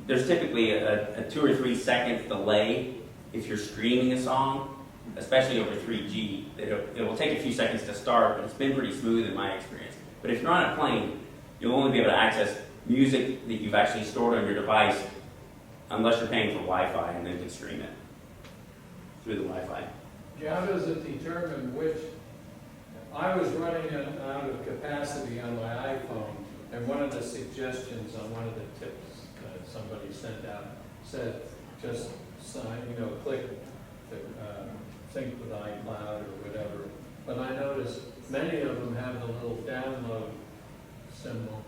There's typically a 2 or 3 second delay if you're streaming a song, especially over 3G. It will take a few seconds to start, but it's been pretty smooth in my experience. But if you're on a plane, you'll only be able to access music that you've actually stored on your device unless you're paying for Wi-Fi and then can stream it through the Wi-Fi. How does it determine which, I was running out of capacity on my iPhone, and one of the suggestions on one of the tips that somebody sent out said, just sign, click to sync with iCloud or whatever. But I noticed many of them have the little download symbol,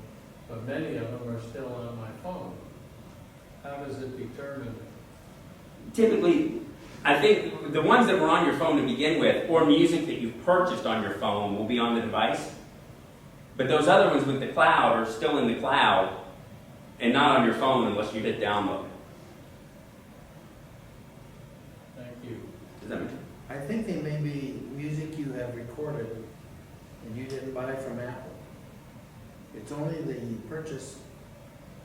but many of them are still on my phone. How does it determine? Typically, I think the ones that were on your phone to begin with, or music that you've purchased on your phone, will be on the device. But those other ones with the cloud are still in the cloud and not on your phone unless you hit download. Thank you. Does that make sense? I think they may be music you have recorded and you didn't buy from Apple. It's only the purchased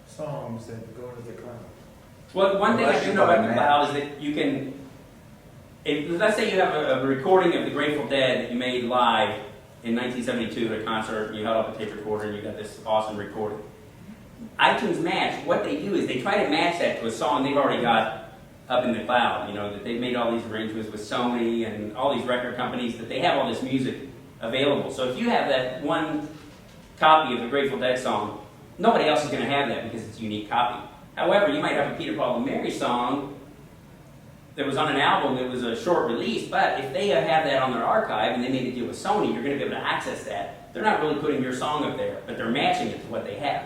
songs that go to the cloud. Well, one thing I Unless do you know buy about the Mac. cloud is that you can, let's say you have a recording of the Grateful Dead that you made live in 1972 at a concert, and you held up a tape recorder and you got this awesome recording. iTunes Match, what they do is they try to match that to a song they've already got up in the cloud. That they've made all these arrangements with Sony and all these record companies that they have all this music available. So if you have that one copy of the Grateful Dead song, nobody else is going to have that because it's a unique copy. However, you might have a Peter, Paul, and Mary song that was on an album that was a short release, but if they have that on their archive and they made a deal with Sony, you're going to be able to access that. They're not really putting your song up there, but they're matching it to what they have.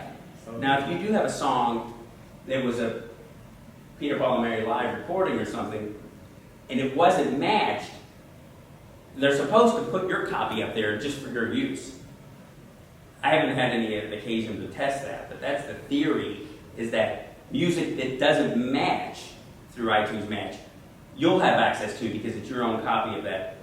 Now, if you do have a song that was a Peter, Paul, and Mary live recording or something, and it wasn't matched, they're supposed to put your copy up there just for your use. I haven't had any occasion to test that, but that's the theory, is that music that doesn't match through iTunes Match, you'll have access to because it's your own copy of that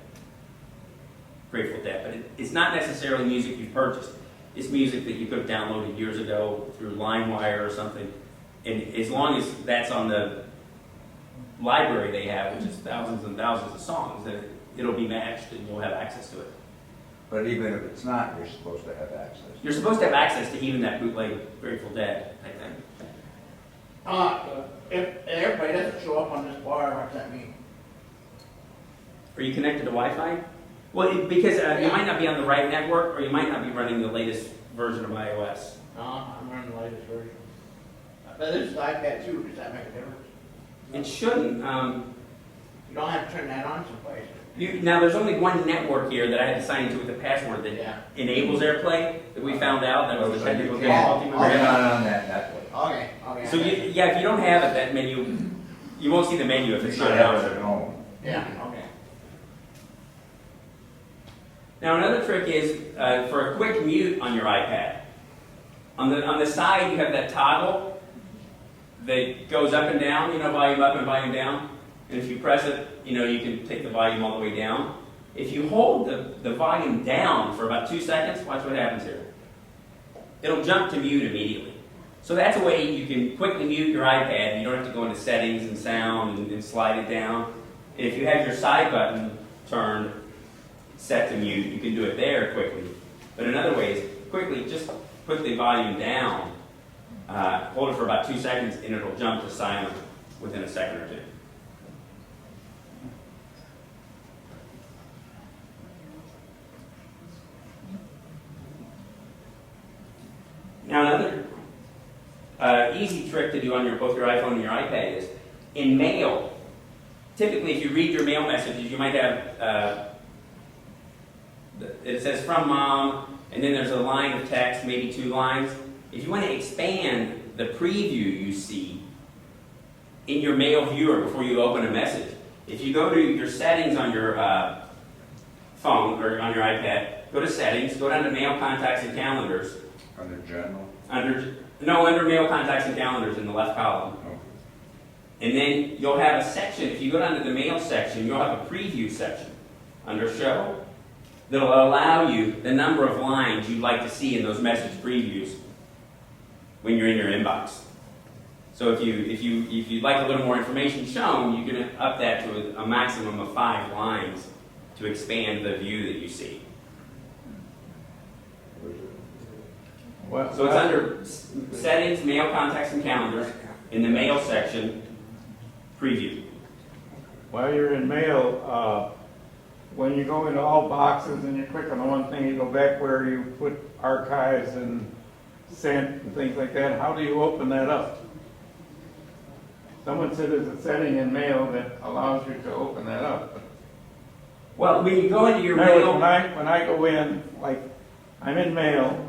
Grateful Dead. But it's not necessarily music you've purchased. It's music that you could have downloaded years ago through LimeWire or something. And as long as that's on the library they have, which is thousands and thousands of songs, then it'll be matched and you'll have access to it. But even if it's not, you're supposed to have access. You're supposed to have access to even that bootleg Grateful Dead, I think. If everybody doesn't show up on this bar, what does that mean? Are you connected to Wi-Fi? Well, because you might not be on the right network, or you might not be running the latest version of iOS. I'm running the latest version. But this is iPad too, does that make a difference? It shouldn't. You don't have to turn that on someplace. Now, there's only one network here that I had to sign into with a password that Yeah. enables AirPlay, that we found out. That was a technical You difficulty. can't, you're not on that network. Okay. So, if you don't have it, that menu, you won't see the menu if You it's should not have it out. at home. Yeah, okay. Now, another trick is for a quick mute on your iPad. On the side, you have that toggle that goes up and down, volume up and volume down. And if you press it, you can take the volume all the way down. If you hold the volume down for about 2 seconds, watch what happens here. It'll jump to mute immediately. So that's a way you can quickly mute your iPad. You don't have to go into settings and sound and slide it down. And if you have your side button turned set to mute, you can do it there quickly. But another way is quickly just put the volume down, hold it for about 2 seconds, and it'll jump to silent within a second or two. Now another easy trick to do on both your iPhone and your iPad is, in mail, typically if you read your mail messages, you might have, it says from mom, and then there's a line of text, maybe 2 lines. If you want to expand the preview you see, in your mail viewer before you open a message. If you go to your settings on your phone or on your iPad, go to settings, go down to mail contacts and calendars. Under general? Under mail contacts and calendars in the left column. Oh. And then you'll have a section, if you go down to the mail section, you'll have a preview section under show that'll allow you the number of lines you'd like to see in those message previews when you're in your inbox. So if you'd like a little more information shown, you can up that to a maximum of 5 lines to expand the view that you see. Well, So it's under settings, mail contacts and calendars, in the mail section, preview. while you're in mail, when you go into all boxes and you click on the one thing, you go back where you put archives and sent and things like that, how do you open that up? Someone said there's a setting in mail that allows you to open that up. Well, when you go into your Remember, mail, when I go in, like, I'm in mail,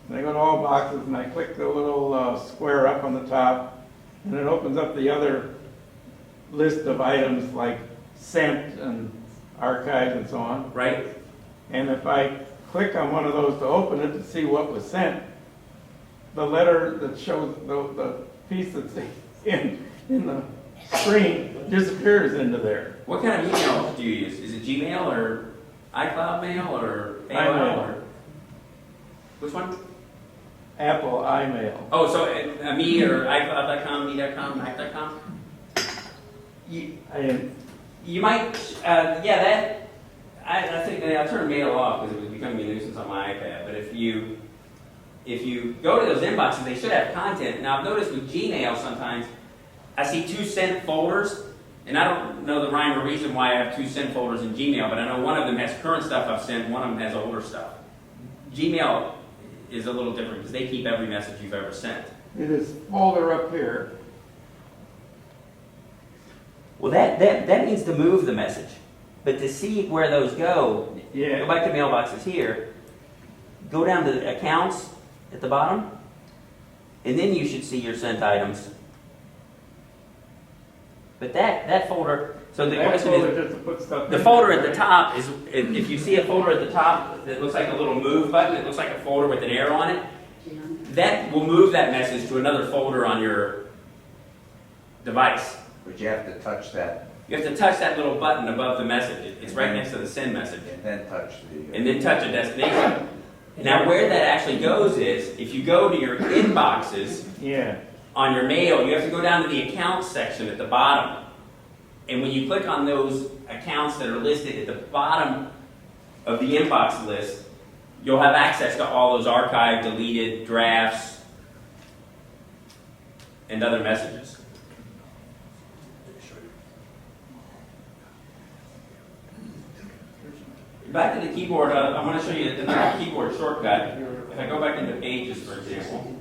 and I go to all boxes, and I click the little square up on the top, and it opens up the other list of items like sent and archives and so on. right? And if I click on one of those to open it to see what was sent, the letter that shows the piece that's in the screen disappears into there. What kind of email do you use? Is it Gmail or iCloud Mail or AOL? iMail. Or which one? Apple iMail. Oh, so me or iCloud.com, me.com, Mac.com? You might, I think I'll turn mail off because it was becoming a nuisance on my iPad. But if you go to those inboxes, they should have content. Now I've noticed with Gmail sometimes I see 2 sent folders, and I don't know the rhyme or reason why I have 2 sent folders in Gmail, but I know one of them has current stuff I've sent, one of them has older stuff. Gmail is a little different because they keep every message you've ever sent. It is folder up here. Well, that means to move the message. But to see where those go, Yeah. go back to mailboxes here, go down to accounts at the bottom, and then you should see your sent items. But that folder, so the That question folder is, just to put stuff the in folder there, at the right? top is, if you see a folder at the top that looks like a little move button, it looks like a folder with an arrow on it, that will move that message to another folder on your device. But you have to touch that You have to touch that little button above the message. It's right next to the send message. and then touch the. And then touch a destination. Now where that actually goes is, if you go to your inboxes Yeah. on your mail, you have to go down to the accounts section at the bottom. And when you click on those accounts that are listed at the bottom of the inbox list, you'll have access to all those archived, deleted drafts, and other messages. Back to the keyboard, I want to show you another keyboard shortcut. If I go back into Pages, for example,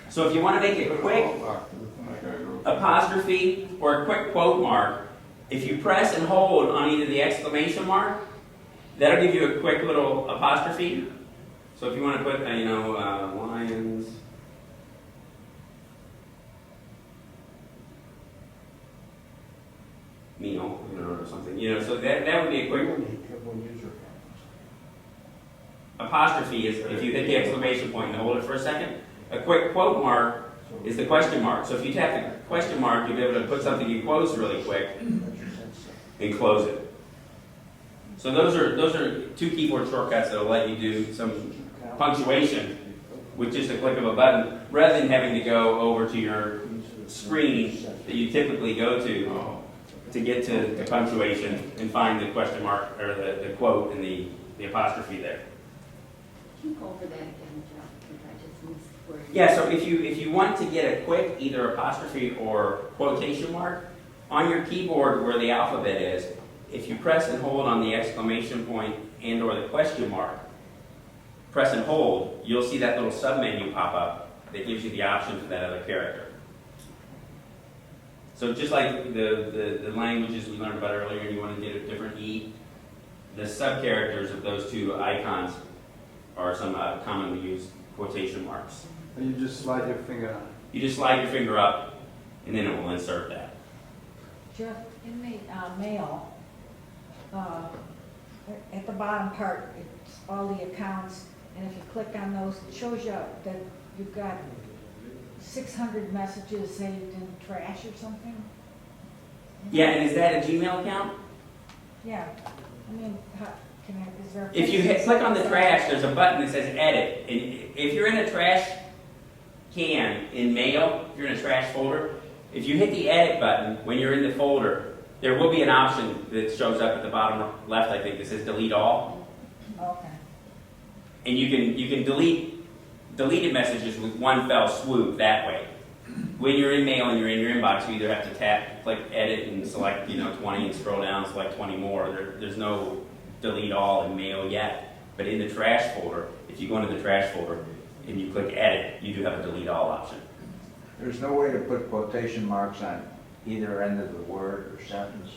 so if you want to make it quick, apostrophe, or a quick quote mark, if you press and hold on either the exclamation mark, that'll give you a quick little apostrophe. So if you want to put, Lions, meal, or something, so that would be a quick apostrophe is if you hit the exclamation point and hold it for a second. A quick quote mark is the question mark. So if you tap the question mark, you'll be able to put something in quotes really quick and close it. So those are 2 keyboard shortcuts that will let you do some punctuation with just a click of a button, rather than having to go over to your screen that you typically go to get to the punctuation and find the question mark or the quote and the apostrophe there. Can you go over that again, Jeff? Because I just missed where you... Yeah, so if you want to get a quick either apostrophe or quotation mark, on your keyboard where the alphabet is, if you press and hold on the exclamation point and or the question mark, press and hold, you'll see that little submenu pop up that gives you the option for that other character. So just like the languages we learned about earlier, and you want to get a different E, the sub-characters of those two icons are some commonly used quotation marks. And you just slide your finger on it. You just slide your finger up, and then it will insert that. Jeff, in the mail, at the bottom part, it's all the accounts, and if you click on those, it shows you that you've got 600 messages saved in trash or something. Yeah, and is that a Gmail account? Yeah, I mean, is there? If you click on the trash, there's a button that says edit. And if you're in a trash can in mail, if you're in a trash folder, if you hit the edit button when you're in the folder, there will be an option that shows up at the bottom left, I think, that says delete all. Okay. And you can delete deleted messages with one fell swoop that way. When you're in mail and you're in your inbox, you either have to click edit and select 20 and scroll down, select 20 more. There's no delete all in mail yet. But in the trash folder, if you go into the trash folder and you click edit, you do have a delete all option. There's no way to put quotation marks on either end of the word or sentence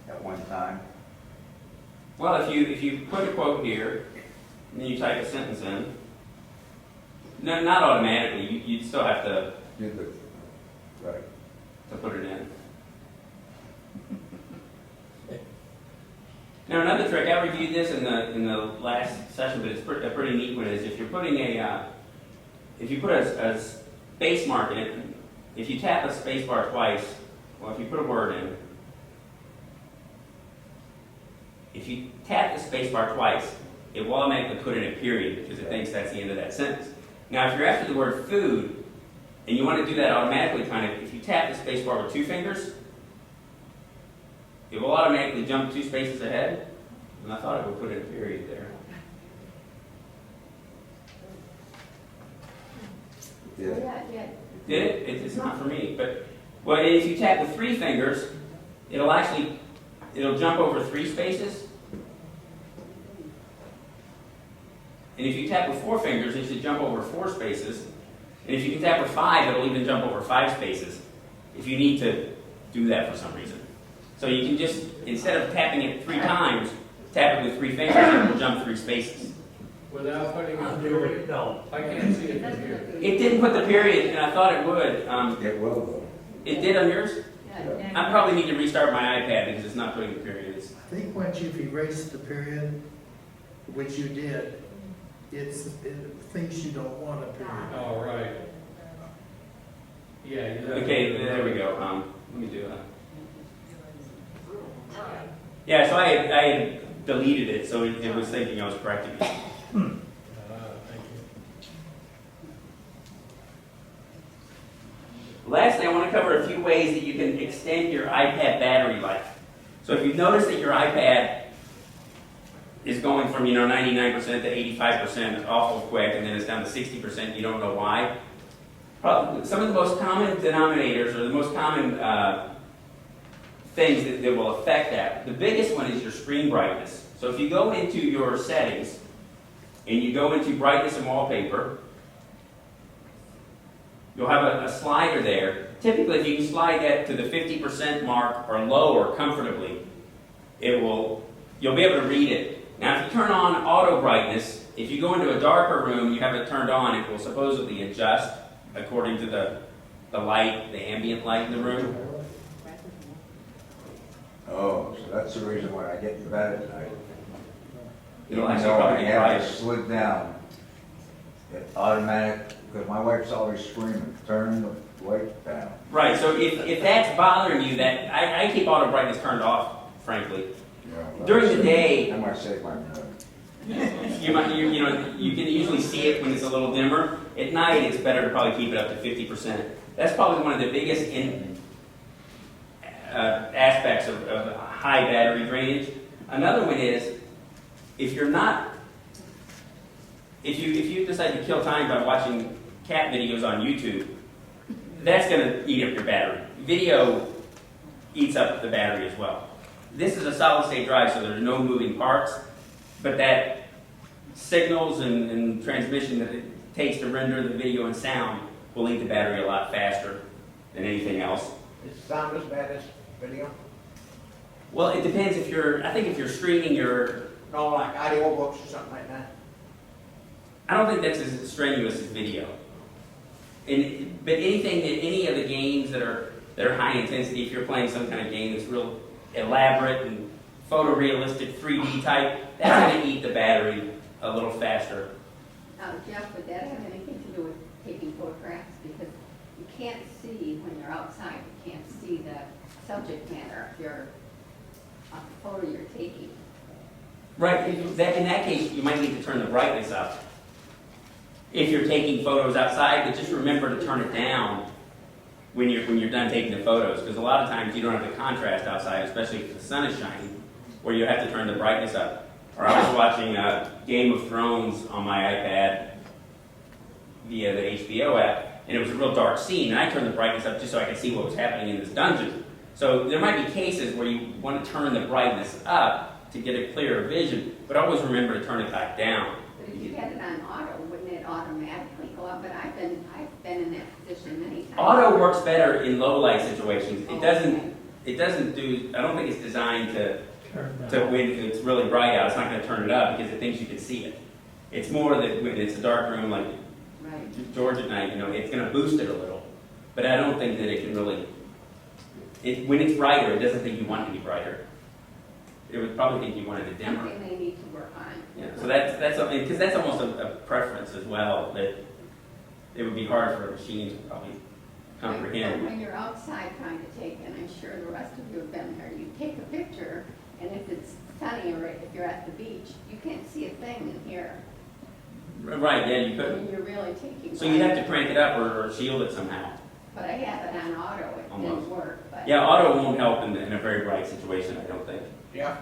at one time. Well, if you put a quote here, and then you type a sentence in, no, not automatically. You'd still have to Right. put it in. Now another trick, I reviewed this in the last session, but it's a pretty neat one. Is if you're putting if you put a space mark in it, if you tap a space bar twice, well, if you put a word in, if you tap the space bar twice, it will automatically put in a period because it thinks that's the end of that sentence. Now, if you're after the word food, and you want to do that automatically, if you tap the space bar with two fingers, it will automatically jump 2 spaces ahead, and I thought it would put in a period there. Yeah. Did it? It's not for me, but well, if you tap with 3 fingers, it'll jump over 3 spaces. And if you tap with 4 fingers, it should jump over 4 spaces. And if you can tap with 5, it'll even jump over 5 spaces if you need to do that for some reason. So you can just, instead of tapping it 3 times, tap it with 3 fingers and it'll jump 3 spaces. Without putting a There we period? go. I can't see it from here. It didn't put the period, and I thought it would. It will though. It did on yours? Yeah. I probably need to restart my iPad because it's not putting the periods. I think once you've erased the period, which you did, it thinks you don't want a period. Oh, right. Yeah. you have- Okay, there we go. Let me do that. Yeah, so I had deleted it, so it was thinking I was correcting it. Thank you. Lastly, I want to cover a few ways that you can extend your iPad battery life. So if you've noticed that your iPad is going from 99% to 85% awful quick, and then it's down to 60%, you don't know why. Probably some of the most common denominators, or the most common things that will affect that. The biggest one is your screen brightness. So if you go into your settings, and you go into brightness and wallpaper, you'll have a slider there. Typically, if you can slide that to the 50% mark or lower comfortably, you'll be able to read it. Now, if you turn on auto brightness, if you go into a darker room, you have it turned on, it will supposedly adjust according to the light, the ambient light in the room. Oh, so that's the reason why I get in bed at night. It'll Even actually though I probably get have it brighter. slid down, it automatic, because my wife's always screaming, turn the light down. Right, so if that's bothering you, that I keep auto brightness turned off, frankly. Yeah, During the day, I might save my money. you can usually see it when it's a little dimmer. At night, it's better to probably keep it up to 50%. That's probably one of the biggest aspects of high battery drainage. Another one is if you decide to kill time by watching cat videos on YouTube, that's going to eat up your battery. Video eats up the battery as well. This is a solid state drive, so there's no moving parts, but that signals and transmission that it takes to render the video and sound will eat the battery a lot faster than anything else. Is sound as bad as video? Well, it depends if you're streaming your No, like audio books or something like that. I don't think that's as strenuous as video. But anything that any of the games that are high intensity, if you're playing some kind of game that's real elaborate and photorealistic 3D type, that's going to eat the battery a little faster. Jeff, would that have anything to do with taking photographs? Because you can't see when you're outside, you can't see the subject matter if you're on the photo you're taking. Right. In that case, you might need to turn the brightness up. If you're taking photos outside, but just remember to turn it down when you're done taking the photos, because a lot of times you don't have the contrast outside, especially if the sun is shining, where you have to turn the brightness up. Or I was watching Game of Thrones on my iPad via the HBO app, and it was a real dark scene, and I turned the brightness up just so I could see what was happening in this dungeon. So there might be cases where you want to turn the brightness up to get a clearer vision, but always remember to turn it back down. But if you had it on auto, wouldn't it automatically go up? But I've been in that position many times. Auto works better in low light situations. It doesn't do, I don't think it's designed to when it's really bright out, it's not going to turn it up because it thinks you can see it. It's more that when it's a dark room like George at night, it's going to boost it a little. But I don't think that it can really, when it's brighter, it doesn't think you want it to be brighter. It would probably think you wanted it dimmer. Something they need to work on. Yeah, so that's because that's almost a preference as well, that it would be hard for a machine to probably comprehend. When you're outside trying to take, and I'm sure the rest of you have been there, you take a picture, and if it's sunny or if you're at the beach, you can't see a thing in here. Right, yeah, you I could. mean, you're really taking. So you'd have to crank it up or shield it somehow. But I have it on auto, it Almost. didn't work. But Yeah, auto won't help in a very bright situation, I don't think. Yeah,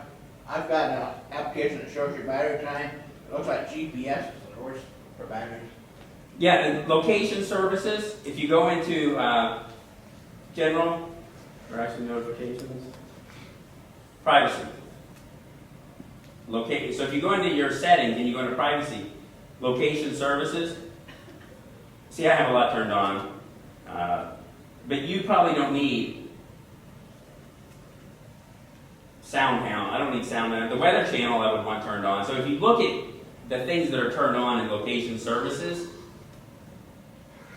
I've got an application that shows your battery time. It looks like GPS is the worst for batteries. Yeah, and location services, if you go into general, or actually notifications, privacy. So if you go into your settings and you go into privacy, location services, see I have a lot turned on, but you probably don't need sound count. I don't need sound count. The weather channel I would want turned on. So if you look at the things that are turned on in location services,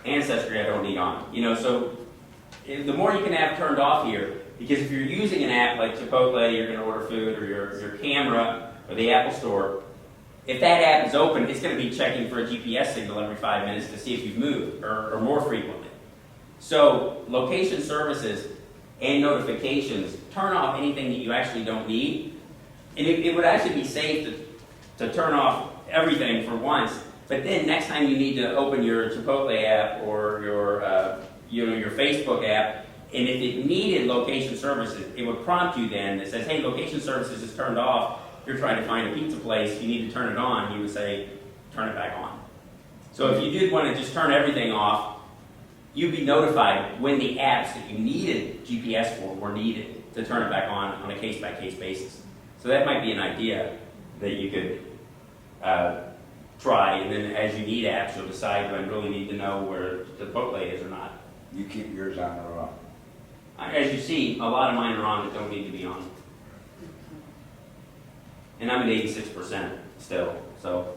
Ancestry I don't need on. So the more you can have turned off here, because if you're using an app like Chipotle, you're going to order food, or your camera, or the Apple Store, if that app is open, it's going to be checking for a GPS signal every 5 minutes to see if you've moved, or more frequently. So location services and notifications, turn off anything that you actually don't need. And it would actually be safe to turn off everything for once, but then next time you need to open your Chipotle app or your Facebook app, and if it needed location services, it would prompt you then that says, hey, location services is turned off, you're trying to find a pizza place, you need to turn it on, you would say, turn it back on. So if you did want to just turn everything off, you'd be notified when the apps that you needed GPS for were needed to turn it back on a case-by-case basis. So that might be an idea that you could try, and then as you need apps, you'll decide, do I really need to know where Chipotle is or not. You keep yours on or off? As you see, a lot of mine are on that don't need to be on. And I'm at 86% still, so.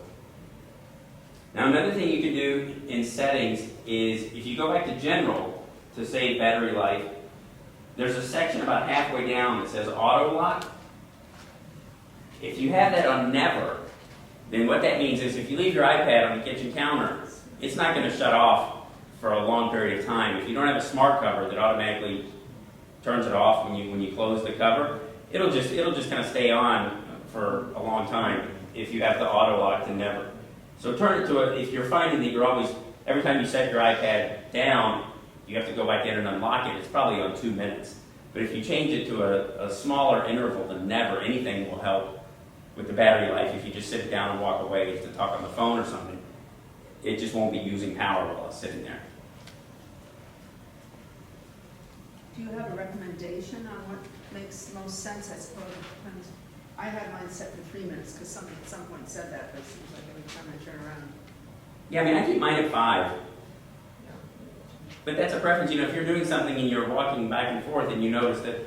Now another thing you can do in settings is, if you go back to general to save battery life, there's a section about halfway down that says auto lock. If you have that on never, then what that means is if you leave your iPad on the kitchen counter, it's not going to shut off for a long period of time. If you don't have a smart cover that automatically turns it off when you close the cover, it'll just kind of stay on for a long time if you have the auto lock to never. So turn it to if you're finding that you're always, every time you set your iPad down, you have to go back in and unlock it, it's probably on 2 minutes. But if you change it to a smaller interval than never, anything will help with the battery life. If you just sit down and walk away to talk on the phone or something, it just won't be using power while it's sitting there. Do you have a recommendation on what makes most sense? I suppose it depends. I had mine set for 3 minutes because somebody at some point said that, but it seems like every time I turn around. Yeah, I mean, I keep mine at 5. But that's a preference. If you're doing something and you're walking back and forth and you notice that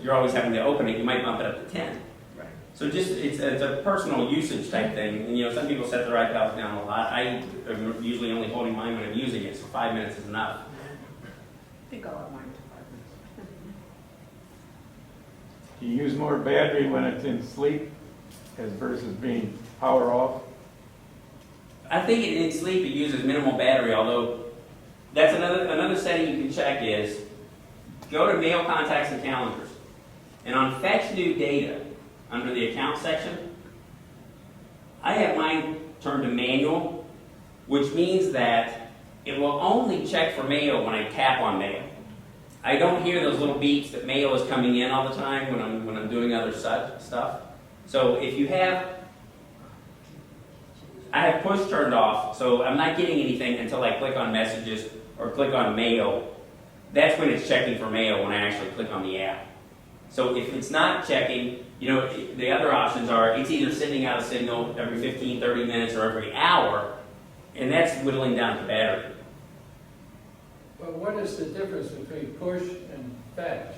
you're always having to open it, you might bump it up to 10. Right. So just, it's a personal usage type thing. And, you know, some people set their iPads down a lot. I am usually only holding mine when I'm using it, so 5 minutes is enough. I think I'll have mine to 5 minutes. Do you use more battery when it's in sleep as versus being power off? I think in sleep it uses minimal battery, although that's another setting you can check is go to mail contacts and calendars. And on fetch new data, under the account section, I have mine turned to manual, which means that it will only check for mail when I tap on mail. I don't hear those little beeps that mail is coming in all the time when I'm doing other stuff. So if you I have push turned off, so I'm not getting anything until I click on messages or click on mail. That's when it's checking for mail when I actually click on the app. So if it's not checking, you know, the other options are it's either sending out a signal every 15, 30 minutes or every hour, and that's whittling down the battery. But what is the difference between push and fetch?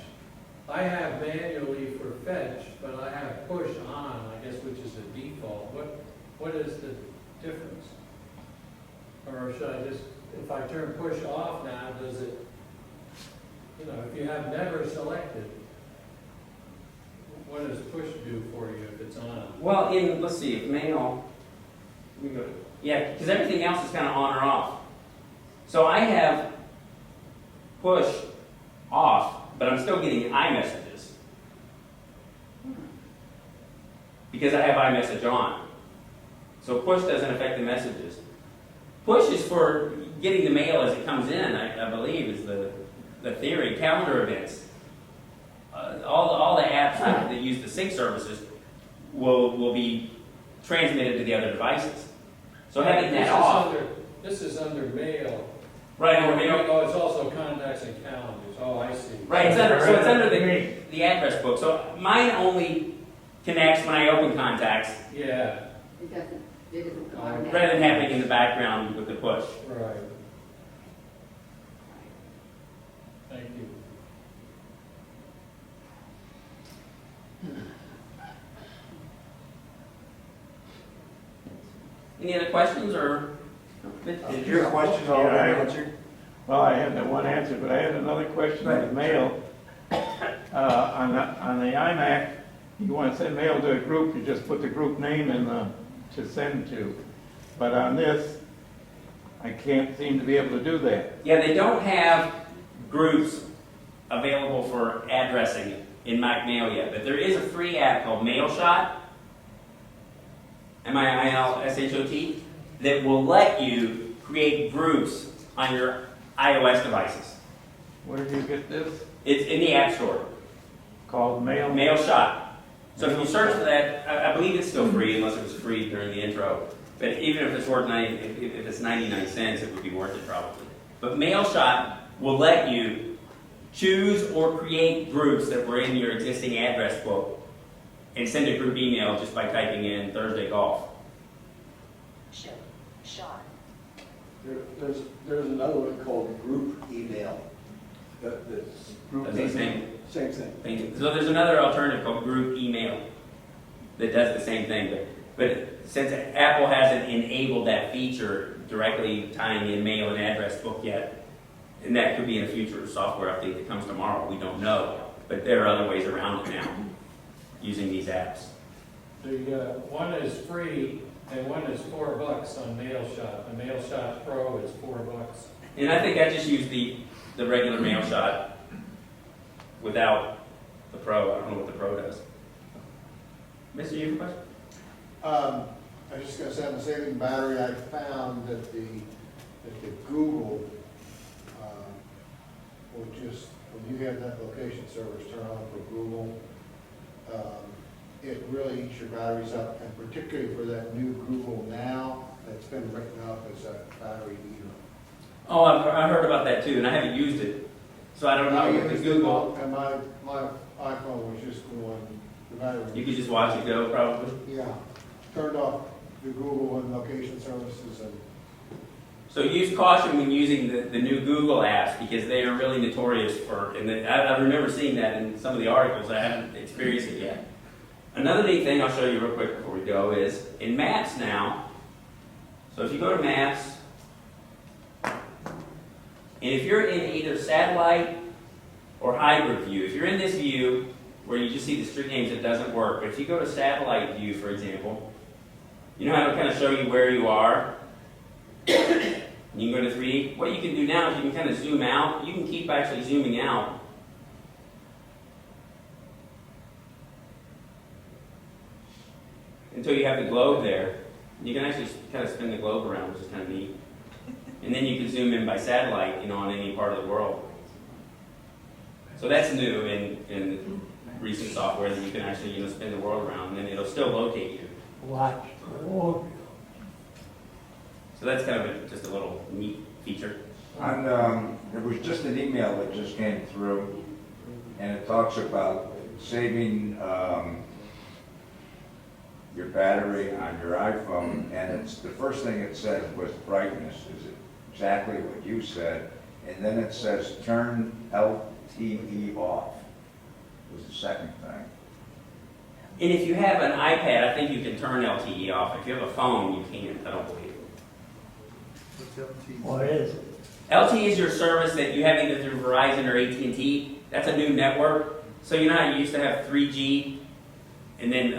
I have manually for fetch, but I have push on, I guess, which is the default. What is the difference? Or should I just, if I turn push off now, does it, you know, if you have never selected, what does push do for you if it's on? Well, let's see, if mail, yeah, because everything else is kind of on or off. So I have push off, but I'm still getting iMessages. Because I have iMessage on. So push doesn't affect the messages. Push is for getting the mail as it comes in, I believe, is the theory. Calendar events. All the apps that use the sync services will be transmitted to the other devices. So having that off. This is under mail. Right, under mail. Oh, it's also contacts and calendars. Oh, I see. Right, it's under the address book. So mine only connects when I open contacts. Yeah. It isn't Right. Rather than happening in the background with the push. Right. Thank you. Any other questions or? Did your questions all Yeah, been answered? Well, I had that one answer, but I had another question on the mail. On the iMac, you want to send mail to a group, you just put the group name in to send to. But on this, I can't seem to be able to do that. Yeah, they don't have groups available for addressing in Mac Mail yet, but there is a free app called MailShot, MailShot, that will let you create groups on your iOS devices. Where do you get this? It's in the App Store. Called mail? MailShot. So if you search for that, I believe it's still free unless it was free during the intro. But even if it's worth if it's 99 cents, it would be worth it probably. But MailShot will let you choose or create groups that were in your existing address book and send a group email just by typing in Thursday Golf. Shot. There's another one called group email. That's That's the same same thing. thing. So there's another alternative called group email that does the same thing. But since Apple hasn't enabled that feature directly tying in mail and address book yet, and that could be in a future software update that comes tomorrow, we don't know. But there are other ways around it now using these apps. One is free and one is $4 on MailShot. The MailShot Pro is $4. And I think I just used the regular MailShot without the Pro. I don't know what the Pro does. Mr. You have a question? I was just gonna say, on the saving battery, I found that the Google, will just, when you have that location service turn on for Google, it really eats your batteries up, and particularly for that new Google Now, that's been written up as a battery eater. Oh, I heard about that too, and I haven't used it. So I don't know if it's Google. And my iPhone was just going, the battery. You could just watch it go, probably. Yeah, turned off the Google and location services and. So use caution when using the new Google apps because they are really notorious for, and I remember seeing that in some of the articles. I haven't experienced it yet. Another neat thing I'll show you real quick before we go is in Maps now. So if you go to Maps, and if you're in either satellite or hybrid view, if you're in this view where you just see the street names, it doesn't work. But if you go to satellite view, for example, you know how to kind of show you where you are? You can go to 3D. What you can do now is you can kind of zoom out. You can keep actually zooming out. Until you have the globe there. You can actually kind of spin the globe around, which is kind of neat. And then you can zoom in by satellite, on any part of the world. So that's new in recent software that you can actually, spin the world around, and then it'll still locate you. Watch. Oh, So that's kind of just a little neat feature. There was just an email that just came through, and it talks about saving your battery on your iPhone, and the first thing it said was brightness, is exactly what you said, and then it says turn LTE off, was the second thing. And if you have an iPad, I think you can turn LTE off. If you have a phone, you can't, I don't believe. what is it? LTE is your service that you have either through Verizon or AT&T. That's a new network. So you know how you used to have 3G, and then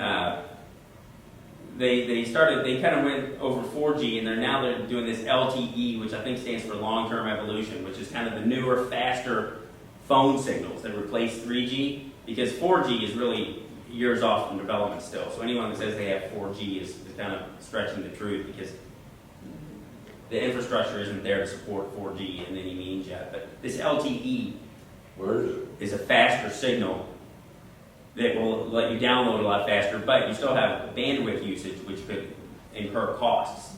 they kind of went over 4G, and they're doing this LTE, which I think stands for long-term evolution, which is kind of the newer, faster phone signals that replace 3G, because 4G is really years off from development still. So anyone that says they have 4G is kind of stretching the truth, because the infrastructure isn't there to support 4G in any means yet. But this LTE is a faster signal that will let you download a lot faster, but you still have bandwidth usage, which could incur costs.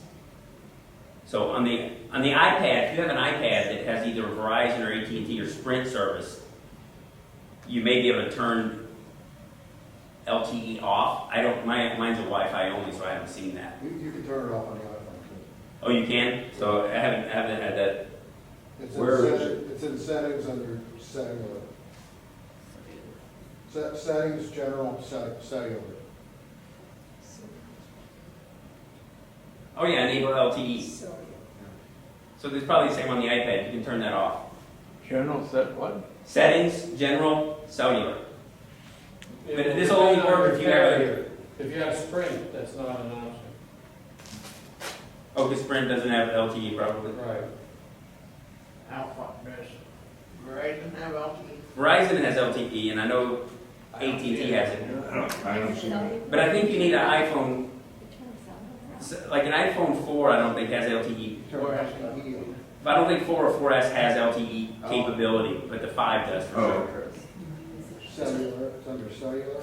So on the iPad, if you have an iPad that has either Verizon or AT&T or Sprint service, you may be able to turn LTE off. Mine's a Wi-Fi only, so I haven't seen that. You can turn it off on the iPhone too. Oh, you can? So I haven't had that. Where is It's in settings under cellular. Settings, general, cellular. Oh yeah, enable LTE. So there's probably the same on the iPad. You can turn that off. General set what? Settings, general, cellular. But this will only work if you have a... If you have Sprint, that's not an option. Oh, because Sprint doesn't have LTE probably. Right. Alpha, does Verizon have LTE? Verizon has LTE, and I know AT&T has it. I don't see it. But I think you need an iPhone, like an iPhone 4 I don't think has LTE. But I don't think 4 or 4S has LTE capability, but the 5 does for sure. Cellular, it's under cellular.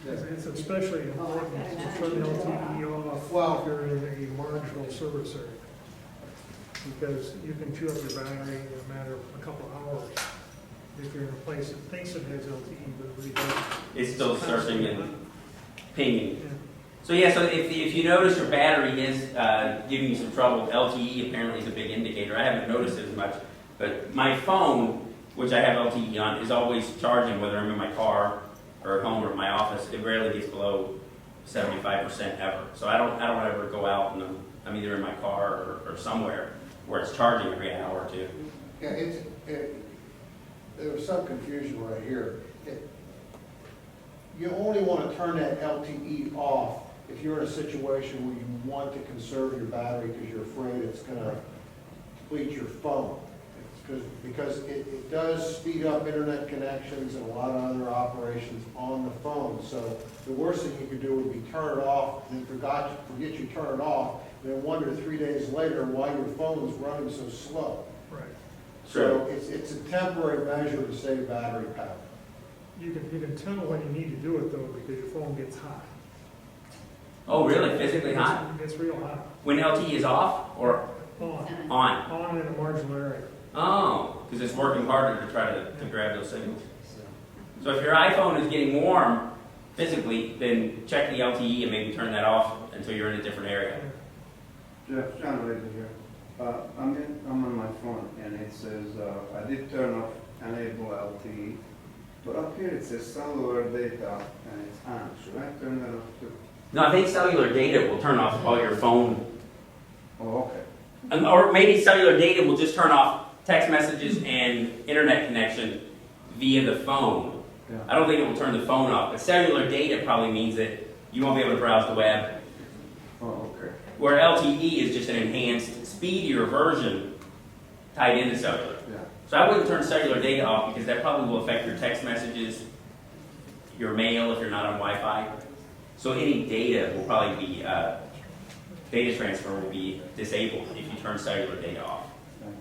It's especially important to turn LTE off if you're in a marginal service area. Because you can chew up your battery in a matter of a couple of hours. If you're in a place that thinks it has LTE, but really doesn't. It's still searching and pinging. Yeah. So yeah, so if you notice your battery is giving you some trouble, LTE apparently is a big indicator. I haven't noticed it as much, but my phone, which I have LTE on, is always charging whether I'm in my car or at home or at my office. It rarely gets below 75% ever. So I don't ever go out and I'm either in my car or somewhere where it's charging every hour or two. Yeah, there was some confusion right here. You only want to turn that LTE off if you're in a situation where you want to conserve your battery because you're afraid it's going to deplete your phone. Because it does speed up internet connections and a lot of other operations on the phone. So the worst thing you could do would be turn it off and forget you turn it off, and then wonder 3 days later why your phone is running so slow. Right. So it's a temporary measure to save battery power. You can tell when you need to do it though, because your phone gets hot. Oh really? Physically hot? It gets real hot. When LTE is off or On. on? On in a marginal area. Oh, because it's working harder to try to grab those signals. So if your iPhone is getting warm physically, then check the LTE and maybe turn that off until you're in a different area. Jeff, John Rader here. I'm on my phone and it says I did turn off enable LTE, but up here it says cellular data and it's on. No, I think cellular data will turn off all your phone, Oh, okay. or maybe cellular data will just turn off text messages and internet connection via the phone. Yeah. I don't think it will turn the phone off, but cellular data probably means that you won't be able to browse the web. Oh, okay. Where LTE is just an enhanced, speedier version tied into cellular. Yeah. So I wouldn't turn cellular data off because that probably will affect your text messages, your mail if you're not on Wi-Fi. So any data will probably be, data transfer will be disabled if you turn cellular data off. Okay.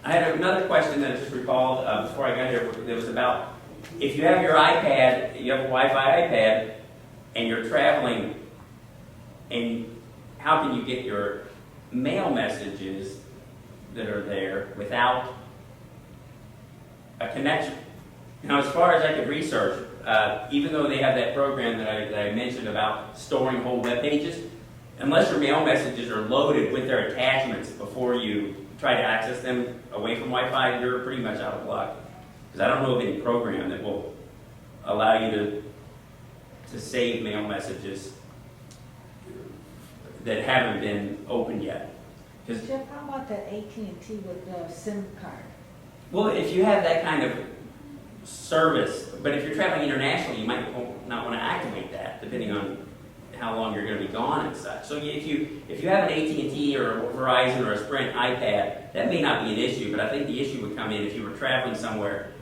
I had another question that I just recalled before I got here that was about if you have your iPad, you have a Wi-Fi iPad, and you're traveling, and how can you get your mail messages that are there without a connection? Now, as far as I could research, even though they have that program that I mentioned about storing whole web pages, unless your mail messages are loaded with their attachments before you try to access them away from Wi-Fi, you're pretty much out of luck. Because I don't know of any program that will allow you to save mail messages that haven't been opened yet. Because Jeff, how about that AT&T with the SIM card? well, if you have that kind of service, but if you're traveling internationally, you might not want to activate that, depending on how long you're going to be gone and such. So if you have an AT&T or a Verizon or a Sprint iPad, that may not be an issue, but I think the issue would come in if you were traveling somewhere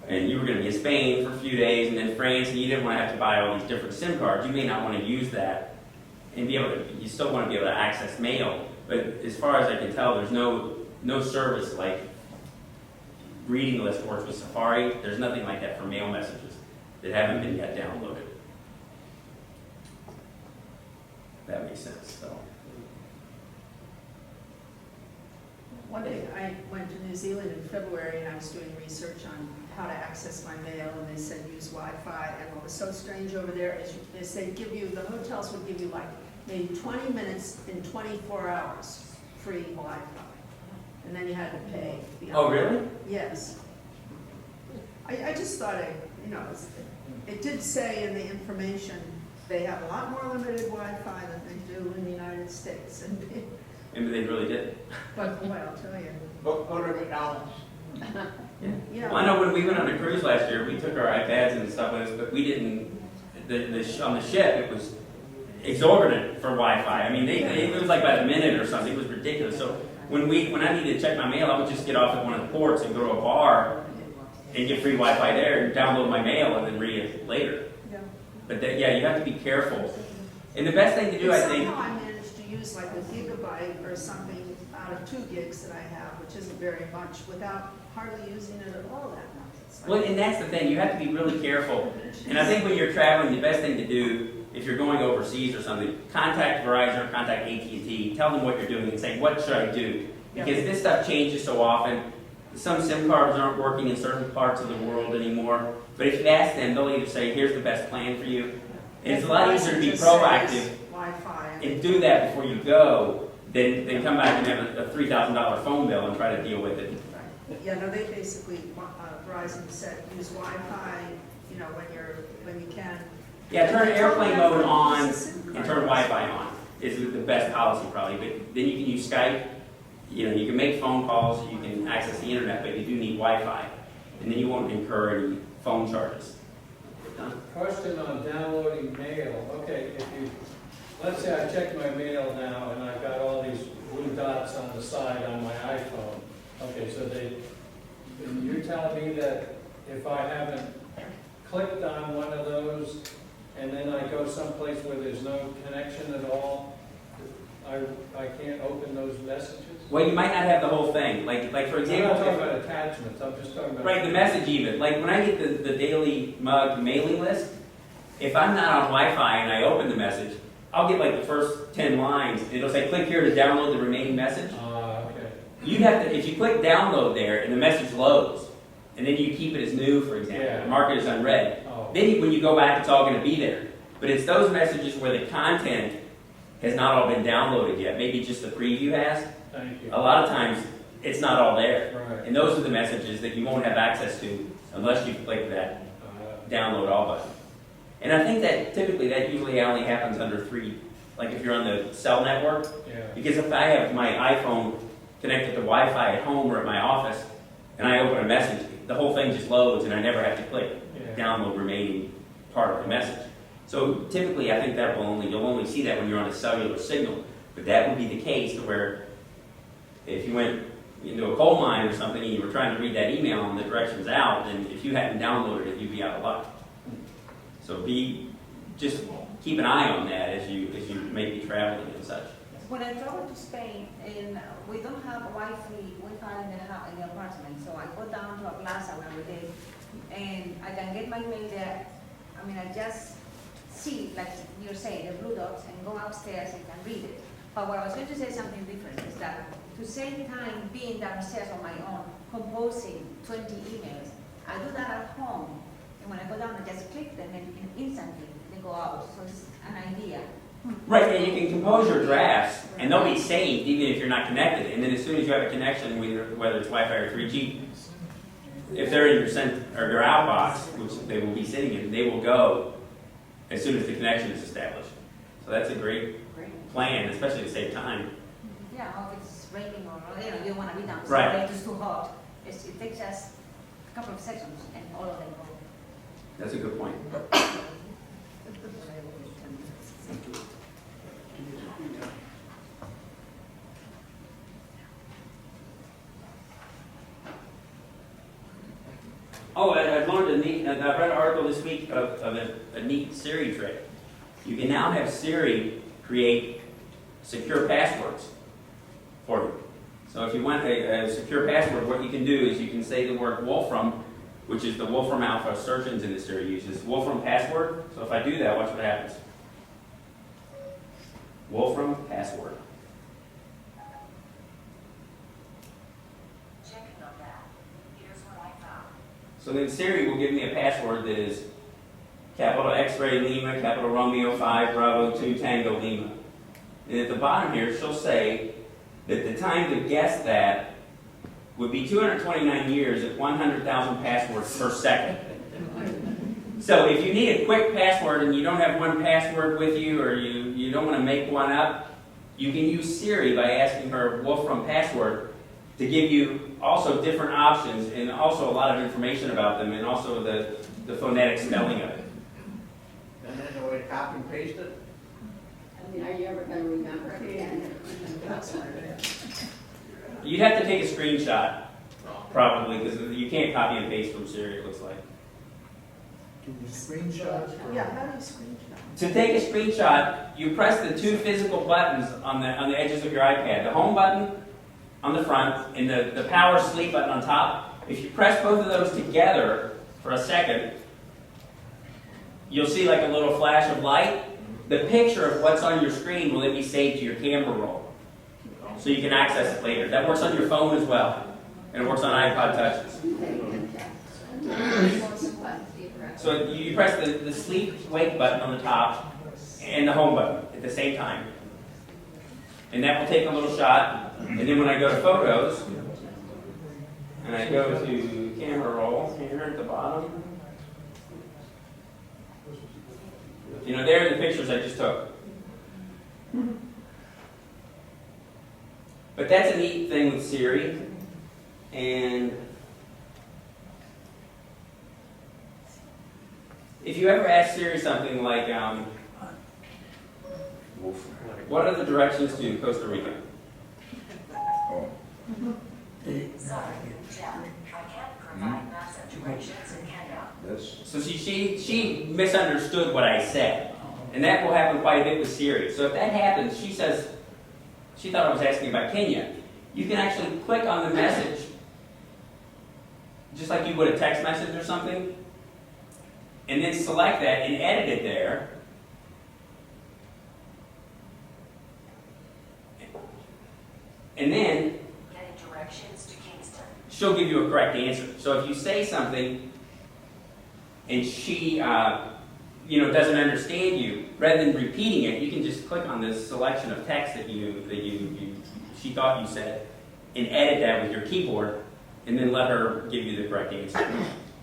and you were going to be in Spain for a few days and then France, and you didn't want to have to buy all these different SIM cards. You may not want to use that and be able to, you still want to be able to access mail. But as far as I can tell, there's no service like reading list works with Safari. There's nothing like that for mail messages that haven't been yet downloaded. If that makes sense. So. One day I went to New Zealand in February and I was doing research on how to access my mail, and they said use Wi-Fi. And what was so strange over there is they say the hotels would give you like maybe 20 minutes in 24 hours free Wi-Fi. And then you had to pay. Oh, really? Yes. I just thought it did say in the information they have a lot more limited Wi-Fi than they do in the United States. Maybe they really did. But boy, I'll tell you. Go to McDonald's. Yeah. Well, I know when we went on a cruise last year, we took our iPads and stuff with us, but we didn't. On the ship, it was exorbitant for Wi-Fi. I mean, it was like by the minute or something. It was ridiculous. So when I needed to check my mail, I would just get off at one of the ports and go to a bar and get free Wi-Fi there and download my mail and then read it later. Yeah. But you have to be careful. And the best thing to do, I think. Somehow I managed to use like a gigabyte or something out of 2 gigs that I have, which isn't very much, without hardly using it at all that much. Well, and that's the thing. You have to be really careful. And I think when you're traveling, the best thing to do, if you're going overseas or something, contact Verizon or contact AT&T. Tell them what you're doing and say, what should I do? Because this stuff changes so often. Some SIM cards aren't working in certain parts of the world anymore. But if you ask them, they'll either say, here's the best plan for you. And it's a lot easier to be proactive and do that before you go than come back and have a $3,000 phone bill and try to deal with it. Yeah, no, they basically, Verizon said use Wi-Fi, when you can. Yeah, turn airplane mode on and turn Wi-Fi on is the best policy probably. But then you can use Skype. You can make phone calls, you can access the internet, but you do need Wi-Fi. And then you won't incur any phone charges. Done? Question on downloading mail. Okay, let's say I check my mail now and I've got all these blue dots on the side on my iPhone. Okay, so you're telling me that if I haven't clicked on one of those and then I go someplace where there's no connection at all, I can't open those messages? Well, you might not have the whole thing. Like for example, I'm not talking about attachments. I'm just talking about the message even. Like when I get the daily mug mailing list, if I'm not on Wi-Fi and I open the message, I'll get like the first 10 lines. It'll say, click here to download the remaining message. Okay. You'd have to, if you click download there and the message loads, and then you keep it as new, for example, mark it as unread, then when you go back, it's all going to be there. But it's those messages where the content has not all been downloaded yet. Maybe just the preview has. Thank you. A lot of times, it's not all there. Right. And those are the messages that you won't have access to unless you click that download all button. And I think that typically that usually only happens under 3, like if you're on the cell network. Yeah. Because if I have my iPhone connected to Wi-Fi at home or at my office, and I open a message, the whole thing just loads and I never have to click download remaining part of the message. So typically I think that you'll only see that when you're on a cellular signal. But that would be the case to where if you went into a coal mine or something and you were trying to read that email and the directions out, then if you hadn't downloaded it, you'd be out of luck. So just keep an eye on that as you may be traveling and such. When I travel to Spain, and we don't have Wi-Fi in the apartment, so I go down to a plaza where we live, and I can get my mail there. I mean, I just see, like you're saying, the blue dots, and go upstairs and can read it. But what I was going to say something different is that to save time being downstairs on my own, composing 20 emails, I do that at home. And when I go down, I just click them and instantly they go out. So it's an idea. Right, and you can compose your drafts, and they'll be saved even if you're not connected. And then as soon as you have a connection, whether it's Wi-Fi or 3G, if they're in your outbox, which they will be sitting in, they will go as soon as the connection is established. So that's a great plan, especially to save time. Yeah, or if it's raining or you don't want to be downstairs, Right. it's too hot. It takes just a couple of seconds and all of them go. That's a good point. Oh, I learned I read an article this week of a neat Siri trick. You can now have Siri create secure passwords for you. So if you want a secure password, what you can do is you can say the word Wolfram, which is the Wolfram Alpha search engine that Siri uses. Wolfram password. So if I do that, watch what happens. Wolfram password. Checking on that. Here's what I found. So then Siri will give me a password that is capital X-ray Lima, capital Romeo 5, Bravo 2, Tango Lima. And at the bottom here, she'll say that the time to guess that would be 229 years at 100,000 passwords per second. So if you need a quick password and you don't have one password with you, or you don't want to make one up, you can use Siri by asking her Wolfram password to give you also different options and also a lot of information about them, and also the phonetic spelling of it. And then the way to copy and paste it? I mean, are you ever gonna remember it again? You'd have to take a screenshot, probably, because you can't copy and paste from Siri, it looks like. Can you screenshot? Yeah, how do you screenshot? To take a screenshot, you press the two physical buttons on the edges of your iPad. The home button on the front and the power sleep button on top. If you press both of those together for a second, you'll see like a little flash of light. The picture of what's on your screen will then be saved to your camera roll, so you can access it later. That works on your phone as well, and it works on iPod touches. So you press the sleep wake button on the top and the home button at the same time. And that will take a little shot. And then when I go to photos, and I go to camera roll here at the bottom, you know, there are the pictures I just took. But that's a neat thing with Siri. And if you ever ask Siri something like, what are the directions to Costa Rica? Oh. Sorry, Jeff, I can't provide massive directions in Kenya. This, So she misunderstood what I said. And that will happen quite a bit with Siri. So if that happens, she says, she thought I was asking about Kenya. You can actually click on the message, just like you would a text message or something, and then select that and edit it there. And then Getting directions to Kingston. she'll give you a correct answer. So if you say something and she doesn't understand you, rather than repeating it, you can just click on this selection of text that she thought you said, and edit that with your keyboard, and then let her give you the correct answer.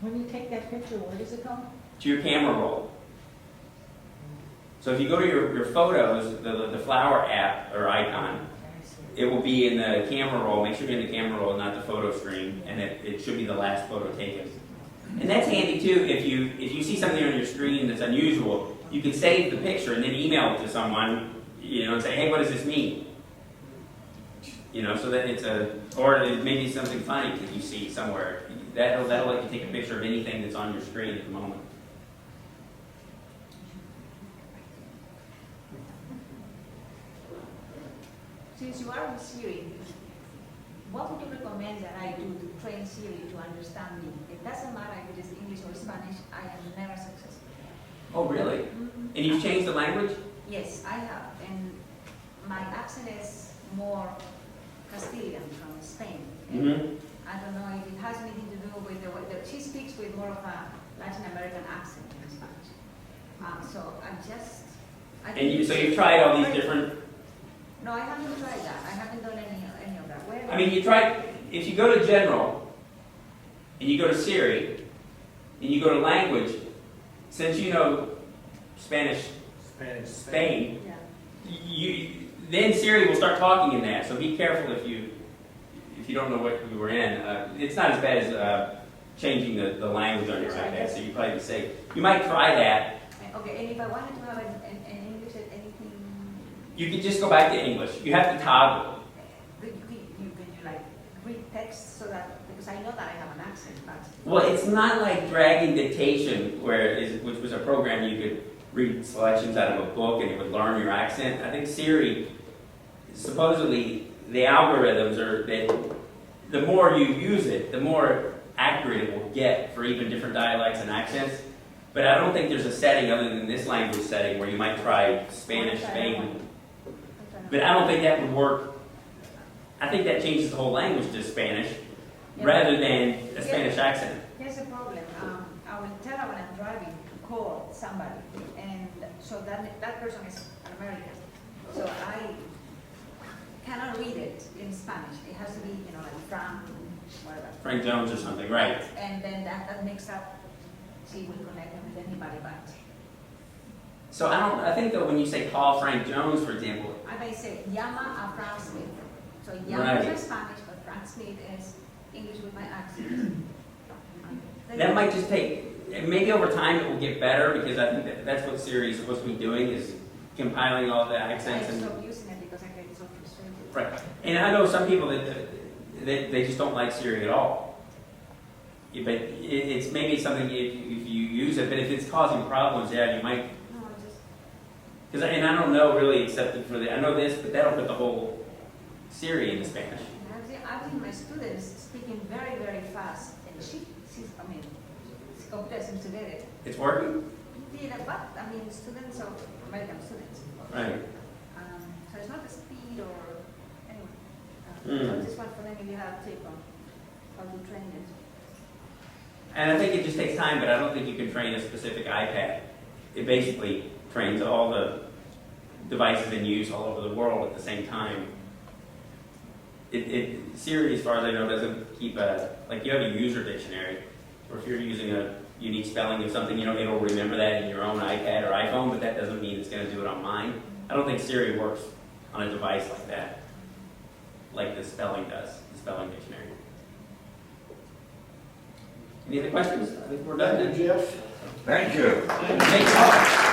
When you take that picture, where does it go? To your camera roll. So if you go to your photos, the flower app or icon, it will be in the camera roll. Make sure you're in the camera roll, not the photo stream, and it should be the last photo taken. And that's handy too. If you see something on your screen that's unusual, you can save the picture and then email it to someone, and say, hey, what does this mean? So that or it may be something funny that you see somewhere. That'll let you take a picture of anything that's on your screen at the moment. Since you are with Siri, what would you recommend that I do to train Siri to understand me? It doesn't matter if it is English or Spanish, I am never successful. Oh, really? Mm-hmm. And you've changed the language? Yes, I have, and my accent is more Castilian from Spain. Mm-hmm. I don't know if it has anything to do with the way that she speaks with more of a Latin American accent in Spanish. So So you've tried all these different. No, I haven't tried that. I haven't done any of that. You try. If you go to General, and you go to Siri, and you go to Language, since you know Spanish, Spain, Yeah. Then Siri will start talking in that. So be careful if you don't know what you were in. It's not as bad as changing the language on your iPad, so you probably be safe. You might try that. Okay, and if I wanted to have an English at anything, You can just go back to English. You have to toggle. you like read text so that, because I know that I have an accent, but Well, it's not like dragging dictation, which was a program you could read selections out of a book and it would learn your accent. I think Siri, supposedly, the algorithms are that the more you use it, the more accurate it will get for even different dialects and accents. But I don't think there's a setting other than this language setting where you might try Spanish, Spain. But I don't think that would work. I think that changes the whole language to Spanish rather than a Spanish accent. here's the problem. I will tell her when I'm driving to call somebody, and so that person is an American. So I cannot read it in Spanish. It has to be, like Frank, whatever. Frank Jones or something, right? And then that makes up, she will connect with anybody, but So I think that when you say call Frank Jones, for example, I may say, llama a Frank Smith. So llama Right. is Spanish, but Frank Smith is English with my accent. that might just take, maybe over time it will get better because I think that's what Siri is supposed to be doing is compiling all the I accents. And stopped using it because I get so frustrated. right. And I know some people that they just don't like Siri at all. But it's maybe something if you use it, but if it's causing problems, you might. No, I just, And I don't know really except for I know this, but that'll put the whole Siri into Spanish. I've seen my students speaking very, very fast, and she complex to get it. It's working? Yeah, but, students of American students. Right. So it's not the speed or, anyway. Mm. So this one for them, if you have a tip on how to train it. And I think it just takes time, but I don't think you can train a specific iPad. It basically trains all the devices in use all over the world at the same time. Siri, as far as I know, doesn't keep like you have a user dictionary, or if you're using a unique spelling of something, it'll remember that in your own iPad or iPhone, but that doesn't mean it's going to do it on mine. I don't think Siri works on a device like that, like the spelling does, the spelling dictionary. Any other questions? I think we're done. Thank you, Jeff. Thank you. Thanks all.